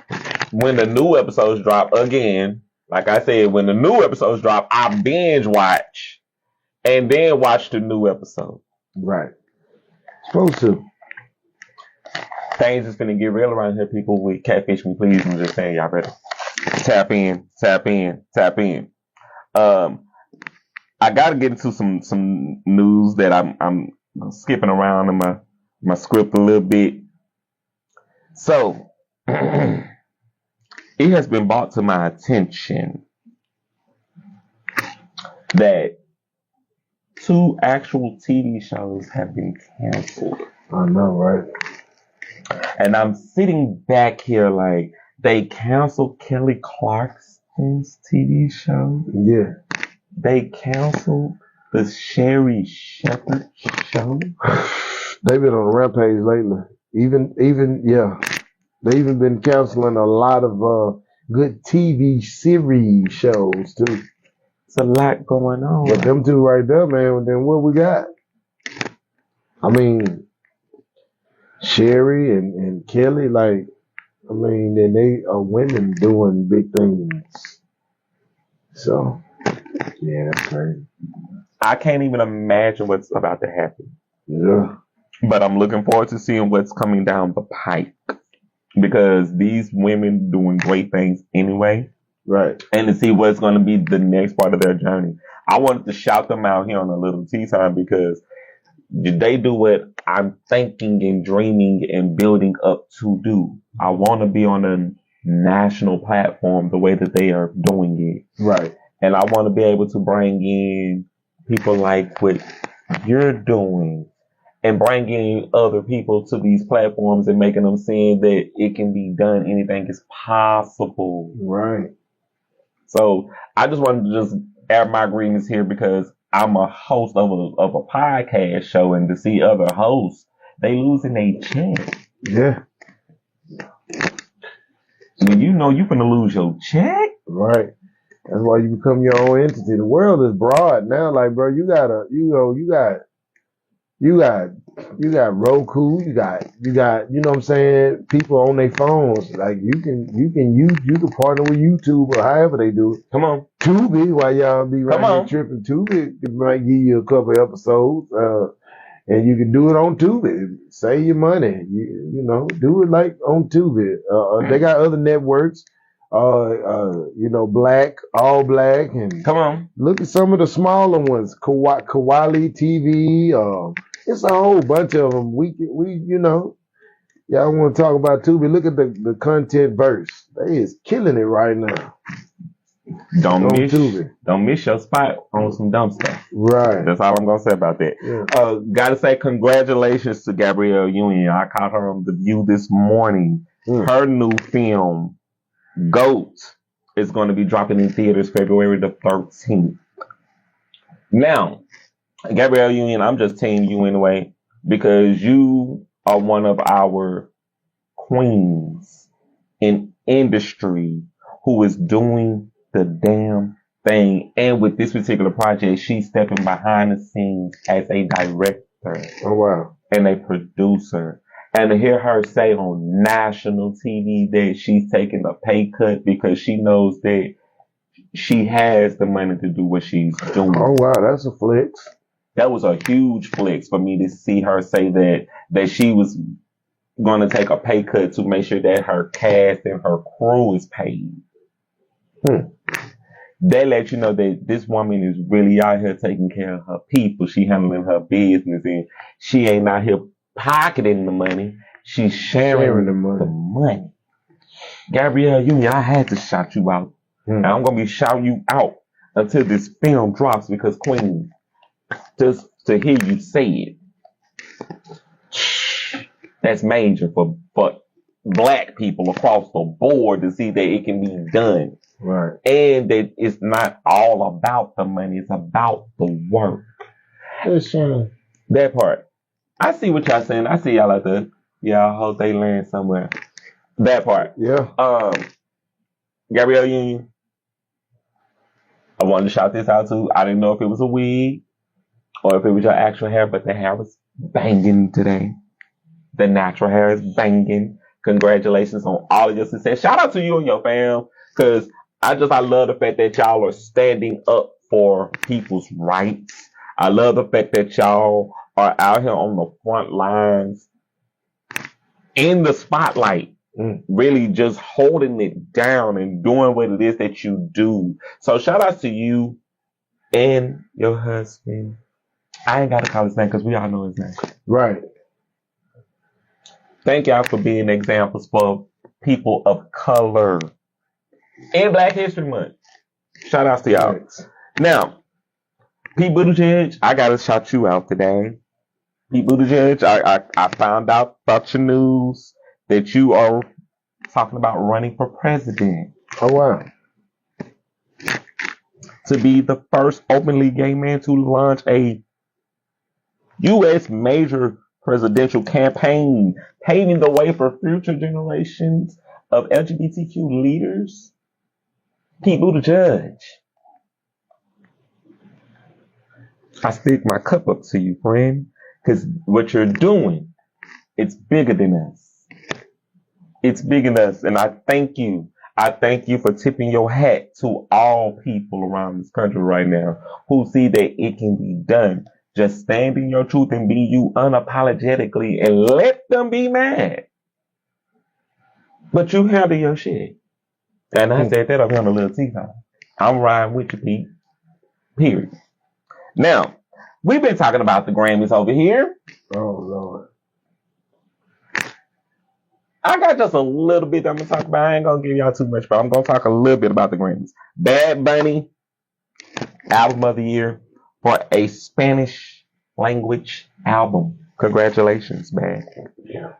when the new episodes drop again, like I said, when the new episodes drop, I binge watch and then watch the new episode. Right. Supposed to. Things is gonna get real around here, people, with Catfish Me, Please. I'm just saying, y'all better tap in. I gotta get into some news that I'm skipping around in my script a little bit. So it has been brought to my attention that 2 actual TV shows have been canceled. I know, right? And I'm sitting back here like, they canceled Kelly Clarkson's TV show. Yeah. They canceled the Sherry Shepherd show. They've been on a rampage lately. They even been canceling a lot of good TV series shows too. It's a lot going on. But them two right there, man, then what we got? I mean, Sherry and Kelly, then they are women doing big things. So, yeah, that's crazy. I can't even imagine what's about to happen. Yeah. But I'm looking forward to seeing what's coming down the pike. Because these women doing great things anyway. Right. And to see what's going to be the next part of their journey. I wanted to shout them out here on a Lil Tea Time because they do what I'm thinking and dreaming and building up to do. I want to be on a national platform the way that they are doing it. Right. And I want to be able to bring in people like what you're doing and bringing other people to these platforms and making them see that it can be done. Anything is possible. Right. So I just wanted to just air my greetings here because I'm a host of a podcast show, and to see other hosts, they losing their check. Yeah. When you know you're gonna lose your check. Right. That's why you become your own entity. The world is broad now. Like, bro, you got Roku, you got, you know what I'm saying, people on their phones. Like you can partner with YouTube or however they do it. Come on. Tubi, while y'all be right here tripping, Tubi might give you a couple episodes. And you can do it on Tubi. Save your money. You know, do it like on Tubi. They got other networks. Black, All Black, and Come on. look at some of the smaller ones. Kawali TV. It's a whole bunch of them. Y'all want to talk about Tubi? Look at the content verse. They is killing it right now. Don't on miss Tubi. Don't miss your spot on some dumb stuff. Right. That's all I'm gonna say about that. Yeah. Gotta say congratulations to Gabrielle Union. I caught her on The View this morning. Her new film, GOAT, is going to be dropping in theaters February the 13th. Now, Gabrielle Union, I'm just telling you anyway, because you are one of our queens in industry who is doing the damn thing. And with this particular project, she's stepping behind the scenes as a director. Oh, wow. And a producer. And to hear her say on national TV that she's taking a pay cut because she knows that she has the money to do what she's doing. Oh, wow. That's a flex. That was a huge flex for me to see her say that she was going to take a pay cut to make sure that her cast and her crew is paid. They let you know that this woman is really out here taking care of her people. She handling her business, and she ain't out here pocketing the money. She's sharing the money. Gabrielle Union, I had to shout you out. And I'm going to be shouting you out until this film drops because, Queen, just to hear you say it, that's major for black people across the board to see that it can be done. Right. And that it's not all about the money, it's about the work. That part. I see what y'all saying. I see y'all out there. Yeah, I hope they land somewhere. That part. Yeah. Gabrielle Union, I wanted to shout this out too. I didn't know if it was a wig or if it was your actual hair, but the hair was banging today. The natural hair is banging. Congratulations on all of your success. Shout out to you and your fam, because I love the fact that y'all are standing up for people's rights. I love the fact that y'all are out here on the front lines in the spotlight, really just holding it down and doing what it is that you do. So shout out to you and your husband. I ain't got to call his name because we all know his name. Right. Thank y'all for being examples for people of color in Black History Month. Shout out to y'all. Right. Now, Pete Buttigieg, I got to shout you out today. Pete Buttigieg, I found out about your news that you are talking about running for president. Oh, wow. To be the first openly gay man to launch a U.S. major presidential campaign, paving the way for future generations of LGBTQ leaders. Pete Buttigieg. I stick my cup up to you, friend, because what you're doing, it's bigger than us. It's bigger than us, and I thank you. I thank you for tipping your hat to all people around this country right now who see that it can be done. Just stand in your truth and be you unapologetically and let them be mad. But you handle your shit. And I said that up here on A Lil Tea Time. I'm riding with you, Pete. Period. Now, we've been talking about the Grammys over here. Oh, Lord. I got just a little bit I'm going to talk about. I ain't going to give y'all too much, but I'm going to talk a little bit about the Grammys. Bad Bunny, Album of the Year for a Spanish language album. Congratulations, man. Yeah.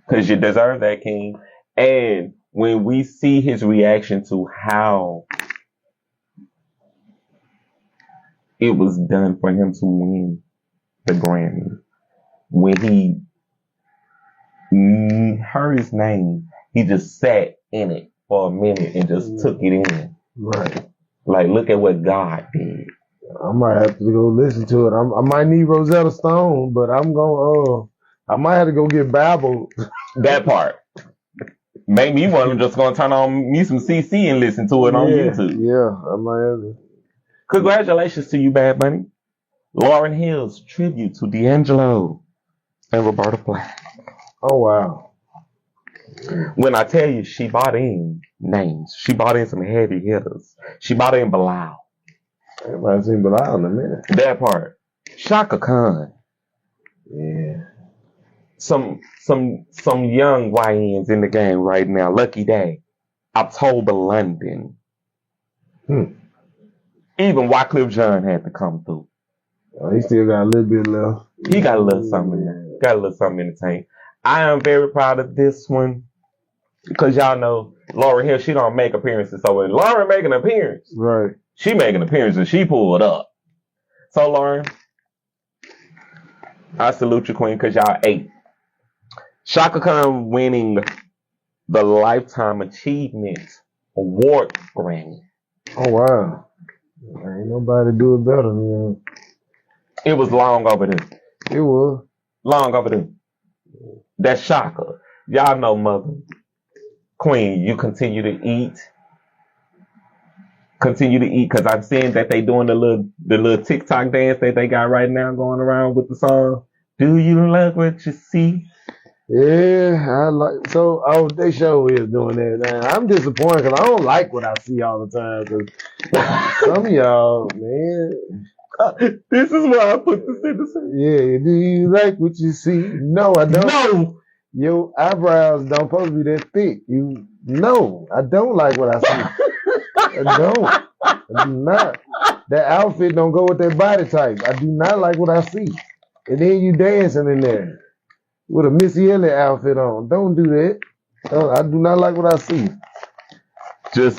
Because you deserve that, King. And when we see his reaction to how it was done for him to win the Grammy, when he heard his name, he just sat in it for a minute and just took it in. Right. Like, look at what God did. I might have to go listen to it. I might need Rosetta Stone, but I'm going I might have to go get Babel. That part. Maybe you want to just going to turn on me some CC and listen to it on YouTube. Yeah, I might have to. Congratulations to you, Bad Bunny. Lauryn Hill's tribute to D'Angelo and Roberta Flack. Oh wow. When I tell you she bought in names, she bought in some heavy hitters. She bought in Bilal. Everybody seen Bilal in a minute. That part. Shaka Khan. Yeah. Some young YNs in the game right now. Lucky Day. October London. Even Wycliffe Jean had to come through. Oh, he still got a little bit left. He got a little something in there. Got a little something in the tank. I am very proud of this one. Because y'all know Lauryn Hill, she don't make appearances. So when Lauryn make an appearance, Right. she make an appearance and she pulled up. So Lauryn, I salute you, Queen, because y'all ate. Shaka Khan winning the Lifetime Achievement Award Grammy. Oh wow. Ain't nobody do it better than him. It was long overdue. It was. Long overdue. That's Shaka. Y'all know, mother. Queen, you continue to eat. Continue to eat, because I'm seeing that they doing the little TikTok dance that they got right now going around with the song. Do you like what you see? Yeah, I like. So, they show is doing that. Man, I'm disappointed because I don't like what I see all the time. Because some of y'all, man. This is why I put this in the Yeah, do you like what you see? No, I don't. No! Your eyebrows don't supposed to be that thick. No, I don't like what I see. I don't. I do not. That outfit don't go with that body type. I do not like what I see. And then you dancing in there with a Missy Elliott outfit on. Don't do that. I do not like what I see.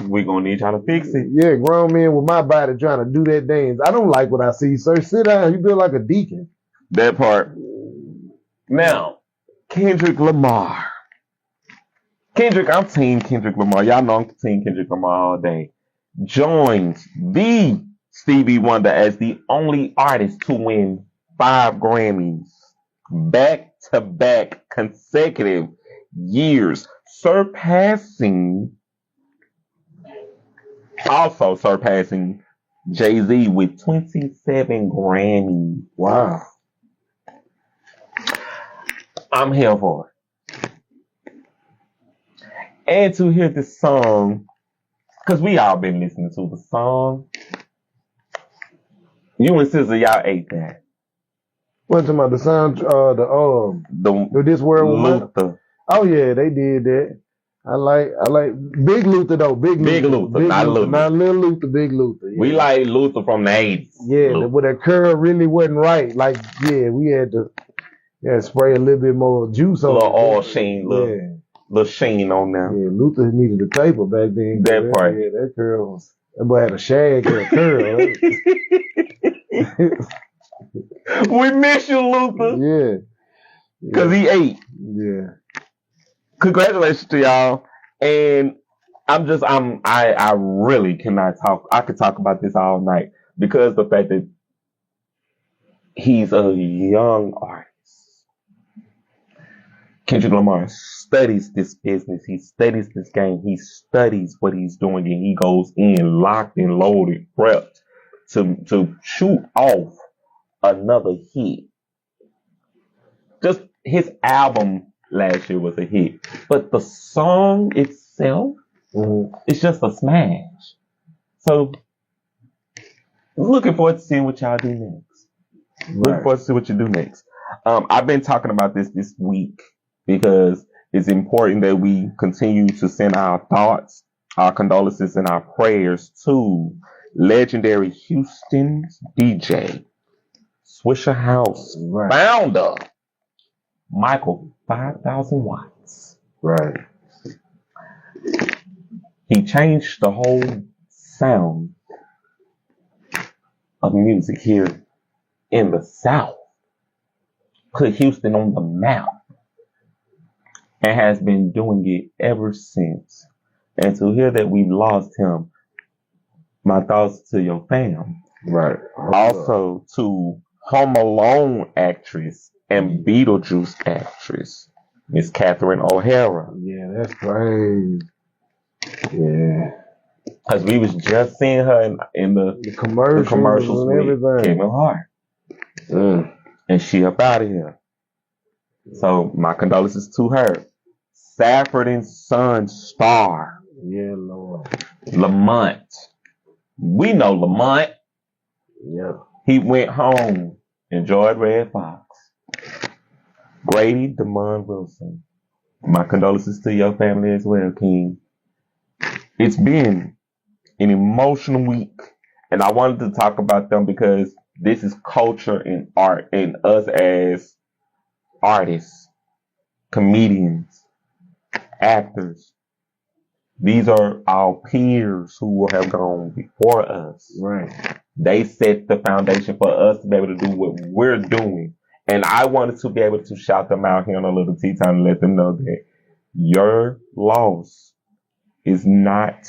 We gonna need y'all to fix it. Yeah, grown men with my body trying to do that dance. I don't like what I see, sir. Sit down. You feel like a deacon. That part. Now, Kendrick Lamar. I'm team Kendrick Lamar. Y'all know I'm team Kendrick Lamar all day. Joins the Stevie Wonder as the only artist to win 5 Grammys back-to-back consecutive years, surpassing Jay-Z with 27 Grammys. Wow. I'm here for it. And to hear this song, because we all been listening to the song. You and SZA, y'all ate that. What talking about the sound? The This World Luther. Oh yeah, they did that. I like Big Luther though. Big Luther, not Luther. Not Lil Luther, Big Luther. Yeah. We like Luther from the 80s. Yeah, but that curl really wasn't right. Like, yeah, we had to spray a little bit more juice on it. Little oil sheen, little sheen on there. Yeah, Luther needed a taper back then. That part. Yeah, that curl was. That boy had a shag and a curl. We miss you, Luther. Yeah. Because he ate. Yeah. Congratulations to y'all. And I really cannot talk. I could talk about this all night because the fact that he's a young artist. Kendrick Lamar studies this business. He studies this game. He studies what he's doing, and he goes in locked and loaded, prepped to shoot off another hit. Just his album last year was a hit, but the song itself is just a smash. So, looking forward to seeing what y'all do next. Right. Looking forward to see what you do next. I've been talking about this week because it's important that we continue to send our thoughts, our condolences, and our prayers to legendary Houston's DJ, Swisher House founder, Michael 5000 Watts. Right. He changed the whole sound of music here in the South. Put Houston on the map. And has been doing it ever since. And to hear that we've lost him, my thoughts to your fam. Right. Also to Home Alone actress and Beetlejuice actress, Miss Catherine O'Hara. Yeah, that's crazy. Yeah. Because we was just seeing her in the commercials and everything. Kevin Hart. And she up out of here. So my condolences to her. Safford and Son star. Yeah, Lord. Lamont. We know Lamont. Yeah. He went home. Enjoyed Red Fox. Grady Demond Wilson. My condolences to your family as well, King. It's been an emotional week. And I wanted to talk about them because this is culture and art and us as artists, comedians, actors. These are our peers who have gone before us. Right. They set the foundation for us to be able to do what we're doing. And I wanted to be able to shout them out here on A Lil Tea Time and let them know that your loss is not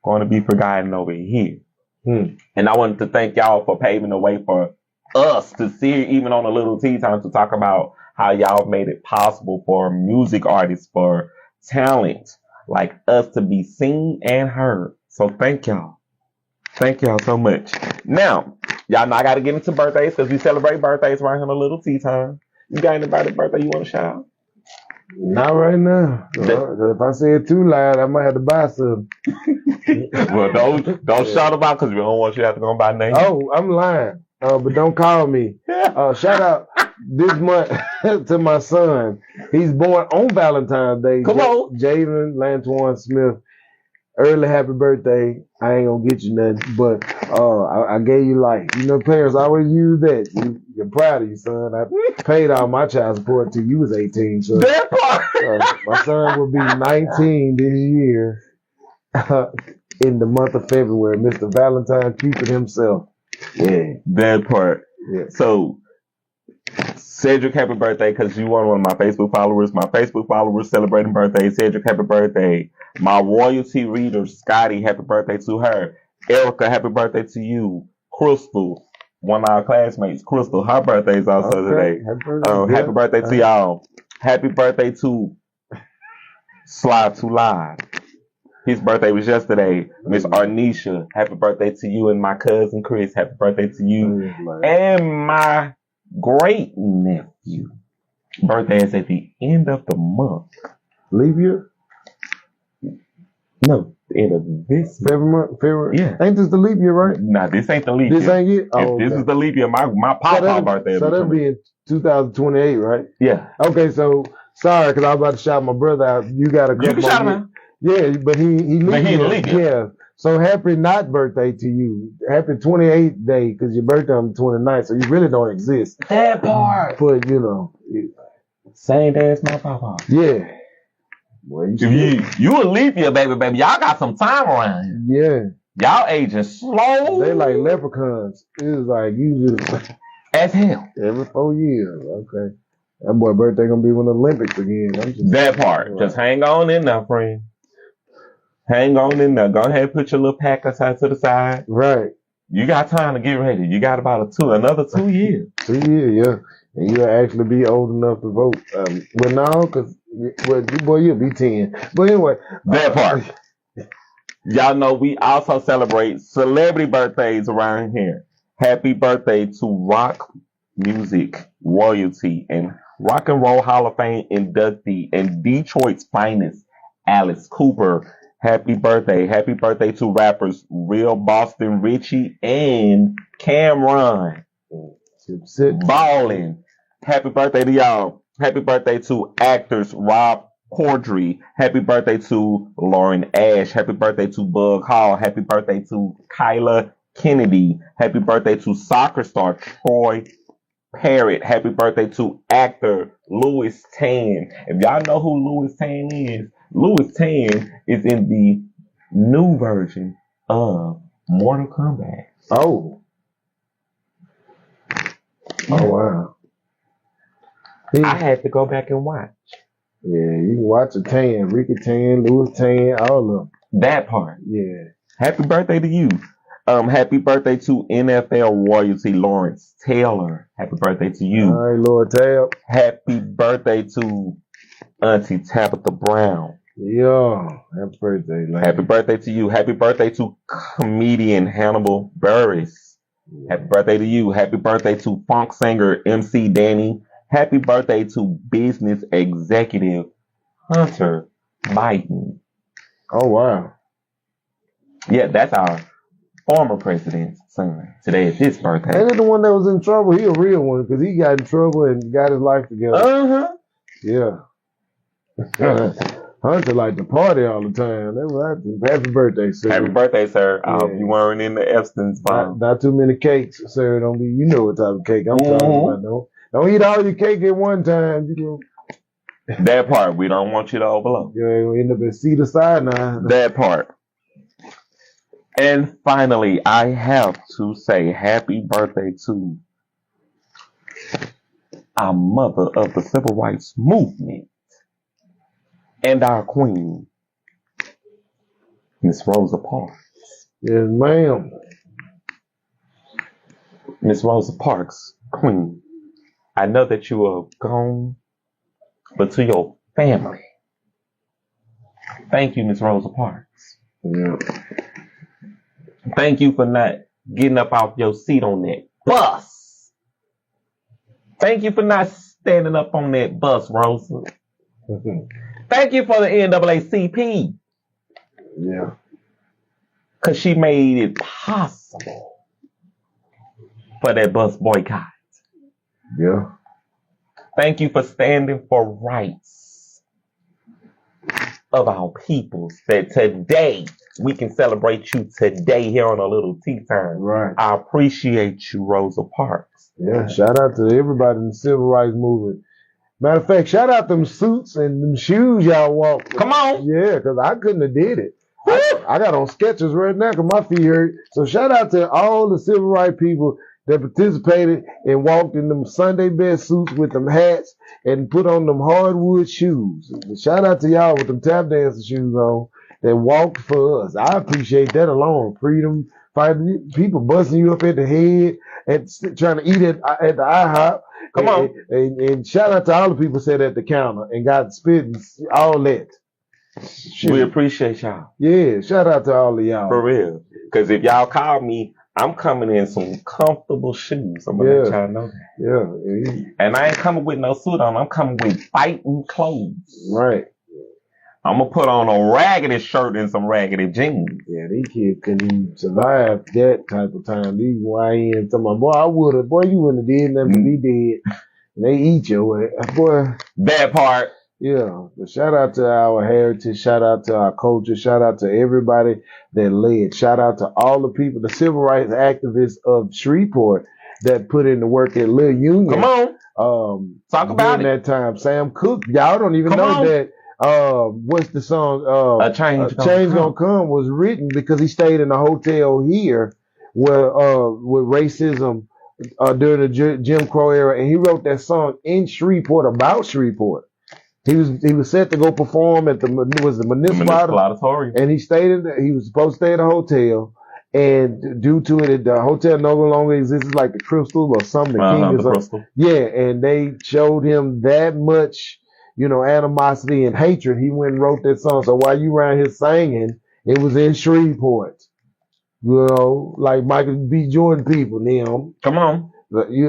going to be forgotten over here. And I wanted to thank y'all for paving the way for us to see, even on A Lil Tea Time, to talk about how y'all made it possible for music artists, for talent like us to be seen and heard. So thank y'all. Thank y'all so much. Now, y'all know I got to get into birthdays because we celebrate birthdays right here on A Lil Tea Time. You got anybody's birthday you want to shout out? Not right now. If I say it too loud, I might have to buy some. Well, don't shout them out because we don't want you to have to go by name. Oh, I'm lying. But don't call me. Shout out this month to my son. He's born on Valentine's Day. Come on. Jaden Lantuan Smith. Early happy birthday. I ain't gonna get you nothing, but I gave you life. You know, parents always use that. You're proud of you, son. I paid all my child support until you was 18. So That part. my son will be 19 this year in the month of February. Mr. Valentine Cupid himself. Yeah. That part. Yeah. So, Cedric, happy birthday, because you are one of my Facebook followers. My Facebook followers celebrating birthday. Cedric, happy birthday. My royalty reader, Scotty, happy birthday to her. Erica, happy birthday to you. Crystal, one of our classmates, Crystal, her birthday is also today. Happy birthday to y'all. Happy birthday to Slide to Live. His birthday was yesterday. Miss Arnisha, happy birthday to you, and my cousin Chris, happy birthday to you. And my great nephew, birthday is at the end of the month. Leap year? No, the end of this February? Yeah. Ain't this the leap year, right? Nah, this ain't the leap year. This ain't it? Oh, if this is the leap year, my papa birthday. So that'll be in 2028, right? Yeah. Okay, so sorry, because I was about to shout my brother out. You got a couple. You can shout him out. Yeah, but he leap year. Yeah. So happy not birthday to you. Happy 28th day, because your birthday on the 29th, so you really don't exist. That part. But, you know. Same day as my papa. Yeah. Well, you a leap year, baby. Y'all got some time around here. Yeah. Y'all aging slow. They like leprechauns. It's like you just... As hell. Every 4 years. Okay. That boy birthday gonna be when the Olympics again. That part. Just hang on in there, friend. Hang on in there. Go ahead and put your little pack aside to the side. Right. You got time to get ready. You got about another 2 years. 2 years, yeah. And you'll actually be old enough to vote. Well, no, because, you'll be 10. But anyway. That part. Y'all know we also celebrate celebrity birthdays around here. Happy birthday to rock music royalty and Rock and Roll Hall of Fame inductee and Detroit's finest, Alice Cooper. Happy birthday. Happy birthday to rappers Real Boston Richie and Cameron. Ballin'. Happy birthday to y'all. Happy birthday to actors Rob Corddry. Happy birthday to Lauren Ash. Happy birthday to Bug Hall. Happy birthday to Kyla Kennedy. Happy birthday to soccer star Troy Parrott. Happy birthday to actor Louis Tan. If y'all know who Louis Tan is in the new version of Mortal Kombat. Oh. Oh, wow. I had to go back and watch. Yeah, you can watch a Tan, Ricky Tan, Louis Tan, all of them. That part. Yeah. Happy birthday to you. Happy birthday to NFL royalty Lawrence Taylor. Happy birthday to you. All right, Lord Tab. Happy birthday to Auntie Tabitha Brown. Yeah. Happy birthday, man. Happy birthday to you. Happy birthday to comedian Hannibal Burris. Happy birthday to you. Happy birthday to funk singer MC Danny. Happy birthday to business executive Hunter Biden. Oh, wow. Yeah, that's our former president's son. Today is his birthday. Ain't it the one that was in trouble? He a real one because he got in trouble and got his life together. Uh-huh. Yeah. Hunter like to party all the time. That was happy birthday, sir. Happy birthday, sir. I hope Yeah. you weren't in the Epstein's phone. Not too many cakes, sir. Don't be. You know what type of cake I'm talking about. Don't eat all your cake at one time. You know. That part, we don't want you to overload. You're gonna end up at Cedar Sinai. That part. And finally, I have to say happy birthday to our mother of the civil rights movement and our queen, Miss Rosa Parks. Yes, ma'am. Miss Rosa Parks, queen, I know that you are gone, but to your family, thank you, Miss Rosa Parks. Yeah. Thank you for not getting up off your seat on that bus. Thank you for not standing up on that bus, Rosa. Thank you for the NAACP. Yeah. Because she made it possible for that bus boycott. Yeah. Thank you for standing for rights of our peoples. That today we can celebrate you today here on A Lil Tea Time. Right. I appreciate you, Rosa Parks. Yeah. Shout out to everybody in the civil rights movement. Matter of fact, shout out them suits and them shoes y'all walk. Come on. Yeah, because I couldn't have did it. I got on Skechers right now because my feet hurt. So shout out to all the civil rights people that participated and walked in them Sunday best suits with them hats and put on them hardwood shoes. Shout out to y'all with them tap dancing shoes on that walked for us. I appreciate that alone. Freedom fighting people busting you up at the head and trying to eat at the IHOP. Come on. And shout out to all the people sat at the counter and got spit and all that. Shit. We appreciate y'all. Yeah, shout out to all of y'all. For real. Because if y'all call me, I'm coming in some comfortable shoes. I'm going to let y'all know that. Yeah. And I ain't coming with no suit on. I'm coming with fighting clothes. Right. I'm going to put on a raggedy shirt and some raggedy jeans. Yeah, these kids couldn't even survive that type of time. These YNs talking about, boy, I would have. Boy, you wouldn't have did nothing to be dead. And they eat your ass. Boy. That part. Yeah, but shout out to our heritage, shout out to our culture, shout out to everybody that led, shout out to all the people, the civil rights activists of Shreveport that put in the work at Lil Union. Come on. Talk about it. That time, Sam Cooke, y'all don't even know that. What's the song? A Change Gonna Come was written because he stayed in a hotel here where with racism during the Jim Crow era, and he wrote that song in Shreveport about Shreveport. He was set to go perform at the municipal auditorium, and he was supposed to stay at a hotel, and due to it, the hotel no longer exists. It's like the Crystal or something. The Crystal. Yeah, and they showed him that much, animosity and hatred. He went and wrote that song. So while you around here singing, it was in Shreveport. Like Michael B. Jordan people. Them. Come on.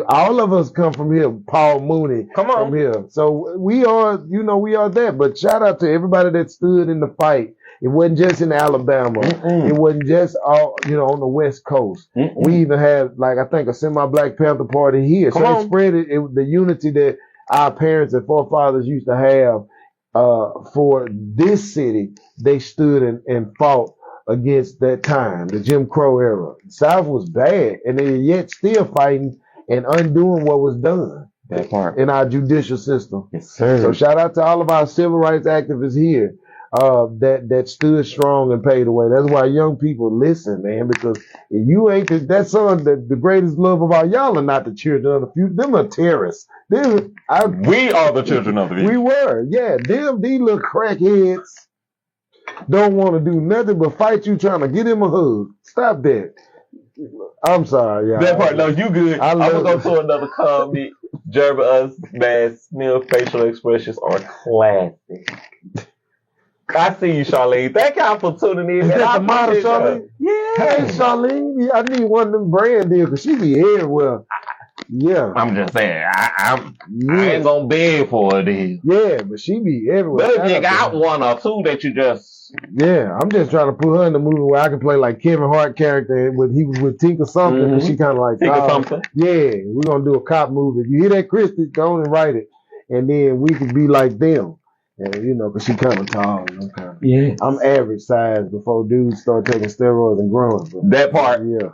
All of us come from here. Paul Mooney from here. So we are, we are that. But shout out to everybody that stood in the fight. It wasn't just in Alabama. It wasn't just all, on the West Coast. We even had, I think, a semi-Black Panther Party here. It spread the unity that our parents and forefathers used to have for this city. They stood and fought against that time, the Jim Crow era. The South was bad, and they're yet still fighting and undoing what was done in our judicial system. Yes, sir. So shout out to all of our civil rights activists here that stood strong and paid the way. That's why young people listen, man, because if you ain't that song, the greatest love of all, y'all are not the children of the future. Them are terrorists. We are the children of the future. We were, yeah. These little crackheads don't want to do nothing but fight you trying to get him a hug. Stop that. I'm sorry, y'all. That part, no, you good. I'm going to go to another comment. Jeremy Unmasked Smith facial expressions are classic. I see you, Charlene. Thank y'all for tuning in. Is Man. that I the model, appreciate y'all. Charlene? Yeah. Hey, Charlene, I need one of them brand deals because she be everywhere. Yeah. I'm just saying, I Yeah. ain't gonna beg for a deal. Yeah, but she be everywhere. But if Shout you out to got her. one or two that you just Yeah, I'm just trying to put her in the movie where I can play like Kevin Hart character when he was with Tinker something, but she kind of like, think of something. yeah, we're gonna do a cop movie. If you hear that, Christy, go on and write it, and then we could be like them. And you know, cause she kind of tall. And I'm average size before dudes start taking steroids and growing. But, That part. yeah.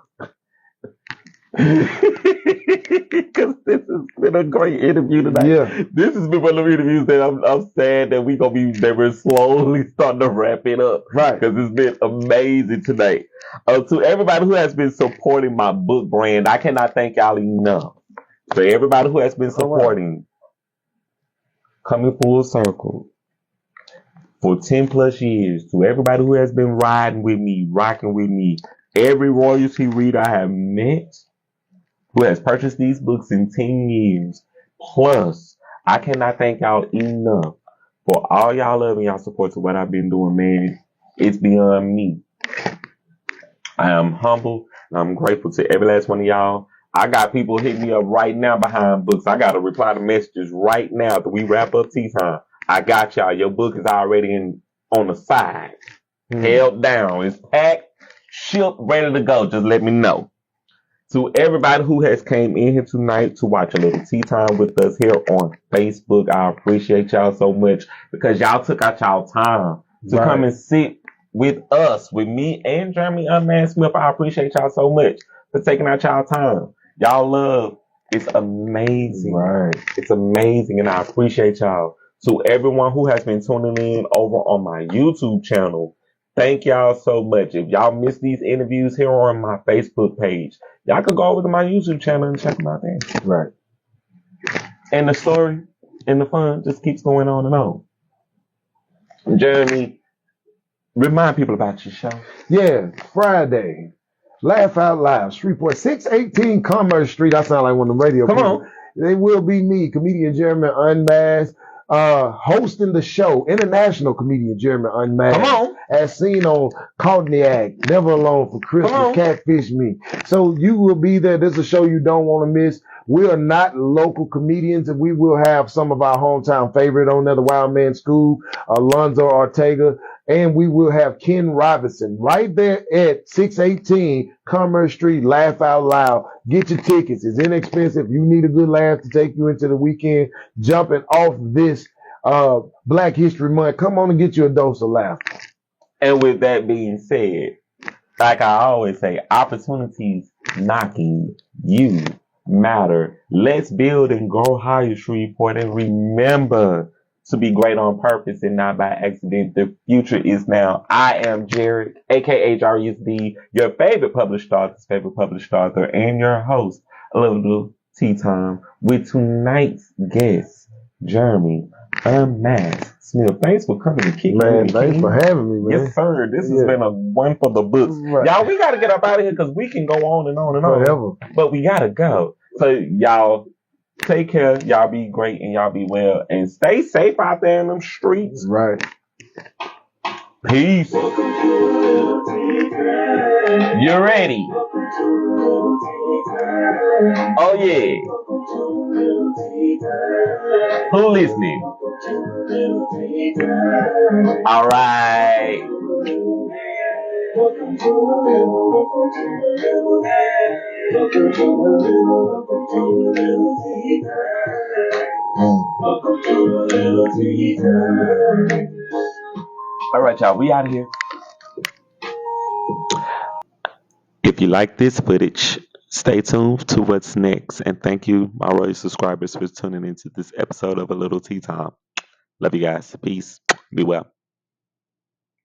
Because this has been a great interview tonight. Yeah. This has been one of the interviews that I'm sad that we're slowly starting to wrap it up. Right. Because it's been amazing tonight. To everybody who has been supporting my book brand, I cannot thank y'all enough. So everybody who has been supporting, coming full circle for 10 plus years, to everybody who has been riding with me, rocking with me, every royalty reader I have met, who has purchased these books in 10 years. Plus, I cannot thank y'all enough for all y'all love and y'all support to what I've been doing, man. It's beyond me. I am humble and I'm grateful to every last one of y'all. I got people hitting me up right now behind books. I got to reply to messages right now that we wrap up tea time. I got y'all. Your book is already on the side. Held down. It's packed, shipped, ready to go. Just let me know. To everybody who has came in here tonight to watch A Little Tea Time with us here on Facebook, I appreciate y'all so much because y'all took out y'all time to come and sit with us, with me and Jeremy Unmasked Smith. I appreciate y'all so much for taking out y'all time. Y'all love is amazing. Right. It's amazing, and I appreciate y'all. To everyone who has been tuning in over on my YouTube channel, thank y'all so much. If y'all miss these interviews here on my Facebook page, y'all could go over to my YouTube channel and check them out there. Right. And the story and the fun just keeps going on and on. Jeremy, remind people about your show. Yeah, Friday. Laugh Out Loud, Shreveport, 618 Commerce Street. I sound like one of the radio Come people. on. They will be me, comedian Jeremy Unmasked, hosting the show, international comedian Jeremy Unmasked. Come on. As seen on Cognac, Never Alone for Christmas, Catfish Me. So you will be there. This is a show you don't want to miss. We are not local comedians, and we will have some of our hometown favorite on there, the Wild Man School, Alonzo Ortega, and we will have Ken Robinson right there at 618 Commerce Street. Laugh Out Loud. Get your tickets. It's inexpensive. You need a good laugh to take you into the weekend. Jumping off this Black History Month. Come on and get you a dose of laughter. And with that being said, like I always say, opportunities knocking you matter. Let's build and grow higher, Shreveport, and remember to be great on purpose and not by accident. The future is now. I am Jerrick, aka Jerrick, your favorite published author, and your host, A Little Tea Time, with tonight's guest, Jeremy Unmasked Smith. Thanks for coming to kick Man, thanks for having me, man. Yes, sir. This has been a one for the books. Right. Y'all, we got to get up out of here because we can go on and on and on. Forever. But we got to go. So, y'all, take care. Y'all be great and y'all be well. And stay safe out there in them streets. Right. Peace. You ready? Oh, yeah. Who listening? All right. All right, y'all. We out of here. If you like this footage, stay tuned to what's next. And thank you, my royal subscribers, for tuning into this episode of A Little Tea Time. Love you guys. Peace. Be well.